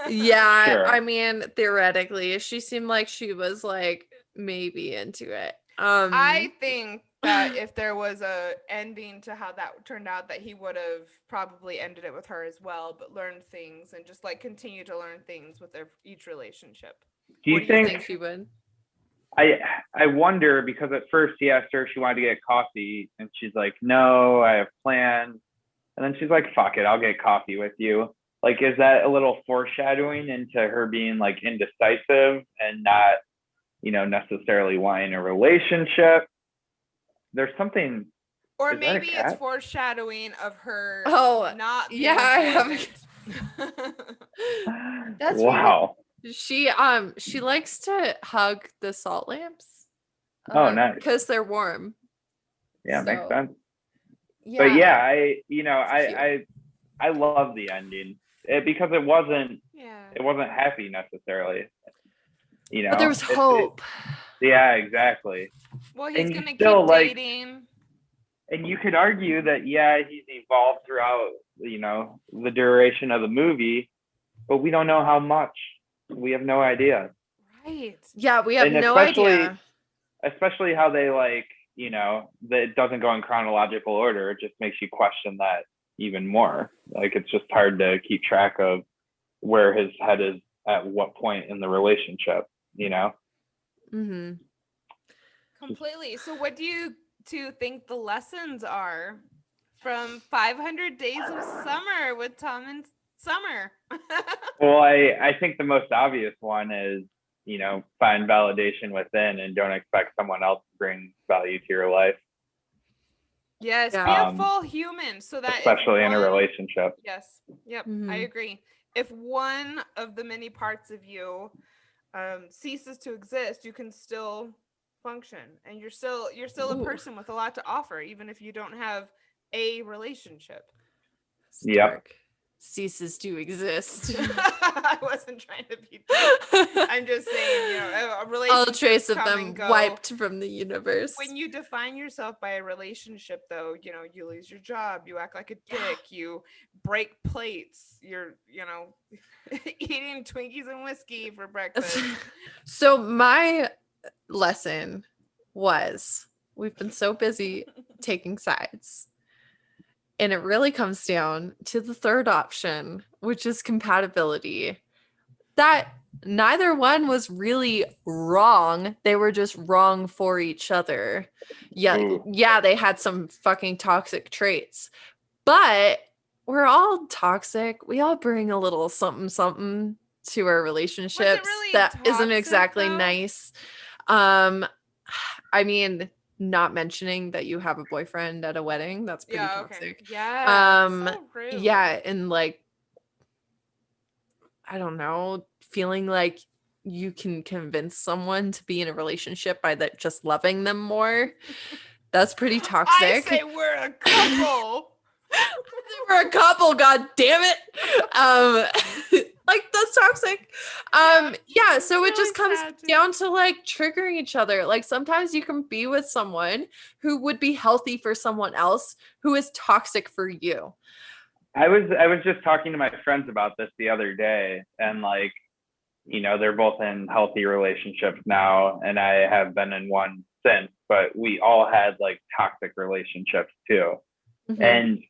Yeah, Sure. I mean, theoretically, she seemed like she was like maybe into it. I think that if there was a ending to how that turned out, that he would have probably ended it with her as well, but learned things and just like continue to learn things with each relationship. Do what you do you think? think he would? I wonder, because at first he asked her if she wanted to get coffee, and she's like, "No, I have plans." And then she's like, "Fuck it, I'll get coffee with you." Like, is that a little foreshadowing into her being like indecisive and not, you know, necessarily wanting a relationship? There's something. Or Is that a maybe it's cat? foreshadowing of her Oh, not being yeah, I have- avoidant. That's wow. She likes to hug the salt lamps. Oh, nice. Because they're warm. Yeah, makes So, sense. Yeah. But yeah, I love the ending because it wasn't happy necessarily. You know, But there was hope. Yeah, exactly. Well, he's And you gonna still, keep like- dating. And you could argue that, yeah, he's evolved throughout, you know, the duration of the movie, but we don't know how much. We have no idea. Right. Yeah, we have And no idea. Especially how they, like, you know, that it doesn't go in chronological order. It just makes you question that even more. Like, it's just hard to keep track of where his head is at what point in the relationship, you know? Mm-hmm. Completely. So what do you think the lessons are from 500 Days of Summer with Tom and Summer? Well, I think the most obvious one is, you know, find validation within and don't expect someone else to bring value to your life, Yes, Yeah. be a full human, so that if especially in a one- relationship. Yes. Yep. I Mhm. agree. If one of the many parts of you ceases to exist, you can still function, and you're still a Ooh. person with a lot to offer, even if you don't have a relationship. Yep. Stark ceases to exist. I wasn't trying to be deep. I'm just saying, you know, a relationship. All trace of come them and go. wiped from the universe. When you define yourself by a relationship, though, you know, you lose your job, you act like a dick, you break plates, you're, you know, eating Twinkies and whiskey for breakfast. So my lesson was, we've been so busy taking sides. And it really comes down to the third option, which is compatibility. That neither one was really wrong. They were just wrong for each other. Yeah, Ooh. yeah, they had some fucking toxic traits. But we're all toxic. We all bring a little something something to our relationships really that isn't toxic, exactly though? nice. I mean, not mentioning that you have a boyfriend at a wedding, that's pretty Yeah, toxic. okay. Yeah. Um, So rude. Yeah, and like, I don't know, feeling like you can convince someone to be in a relationship by that just loving them more. That's pretty toxic. I say we're a couple. We're a couple, god damn it. Like, that's toxic. Yeah, so it just really comes sad, too. down to like triggering each other. Like, sometimes you can be with someone who would be healthy for someone else who is toxic for you. I was just talking to my friends about this the other day, and like, they're both in healthy relationships now, and I have been in one since, but we all had like toxic relationships too. Mhm. And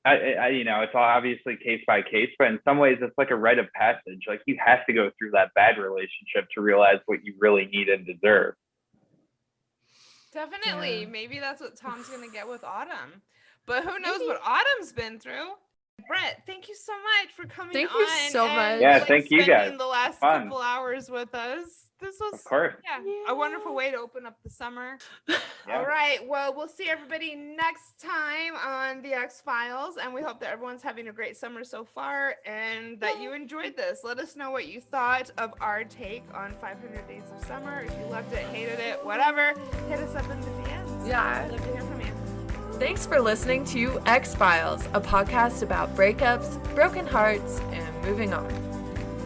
it's all obviously case by case, but in some ways it's like a rite of passage. Like you have to go through that bad relationship to realize what you really need and deserve. Definitely. Yeah. Maybe that's what Tom's going to get with Autumn. But who knows what Autumn's been through? Brett, thank you so much for coming Thank on. you so and, much. Yeah, thank you spending guys. the last Fun. couple hours with us. This was Of course. a wonderful way to open up the summer. Yeah. All right. Well, we'll see everybody next time on the X-Files, and we hope that everyone's having a great summer so far and that you enjoyed this. Let us know what you thought of our take on 500 Days of Summer. If you loved it, hated it, whatever, hit us up in the DMs. Yeah. I'd love to hear from you. Thanks for listening to X-Files, a podcast about breakups, broken hearts, and moving on.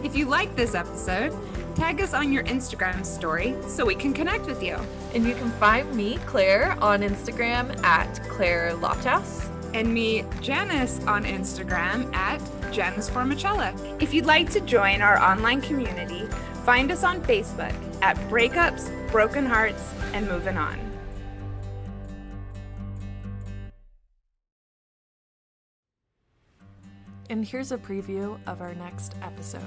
If you liked this episode, tag us on your Instagram story so we can connect with you. And you can find me, Claire, on Instagram at Claire Lofthouse. And me, Janice, on Instagram at Janice Formicella. If you'd like to join our online community, find us on Facebook at Breakups, Broken Hearts, and Moving On. And here's a preview of our next episode.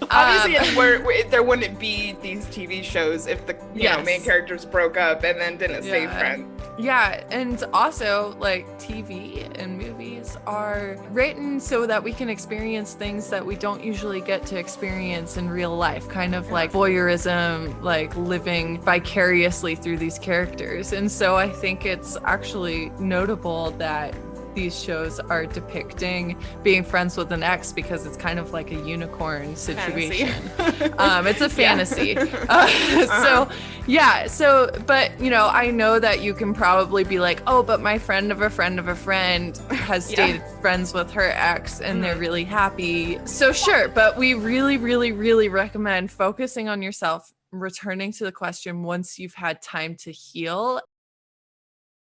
Obviously, there wouldn't be these TV shows if the Yes. main characters broke up and then didn't stay Yeah. friends. Yeah, and also like TV and movies are written so that we can experience things that we don't usually get to experience in real life, kind of like voyeurism, like living vicariously through these characters. And so I think it's actually notable that these shows are depicting being friends with an ex, because it's kind of like a unicorn situation. It's a fantasy. But I know that you can probably be like, oh, but my friend of a friend of a friend has stayed friends with her ex and they're really happy. So sure, but we really, really, really recommend focusing on yourself, returning to the question once you've had time to heal,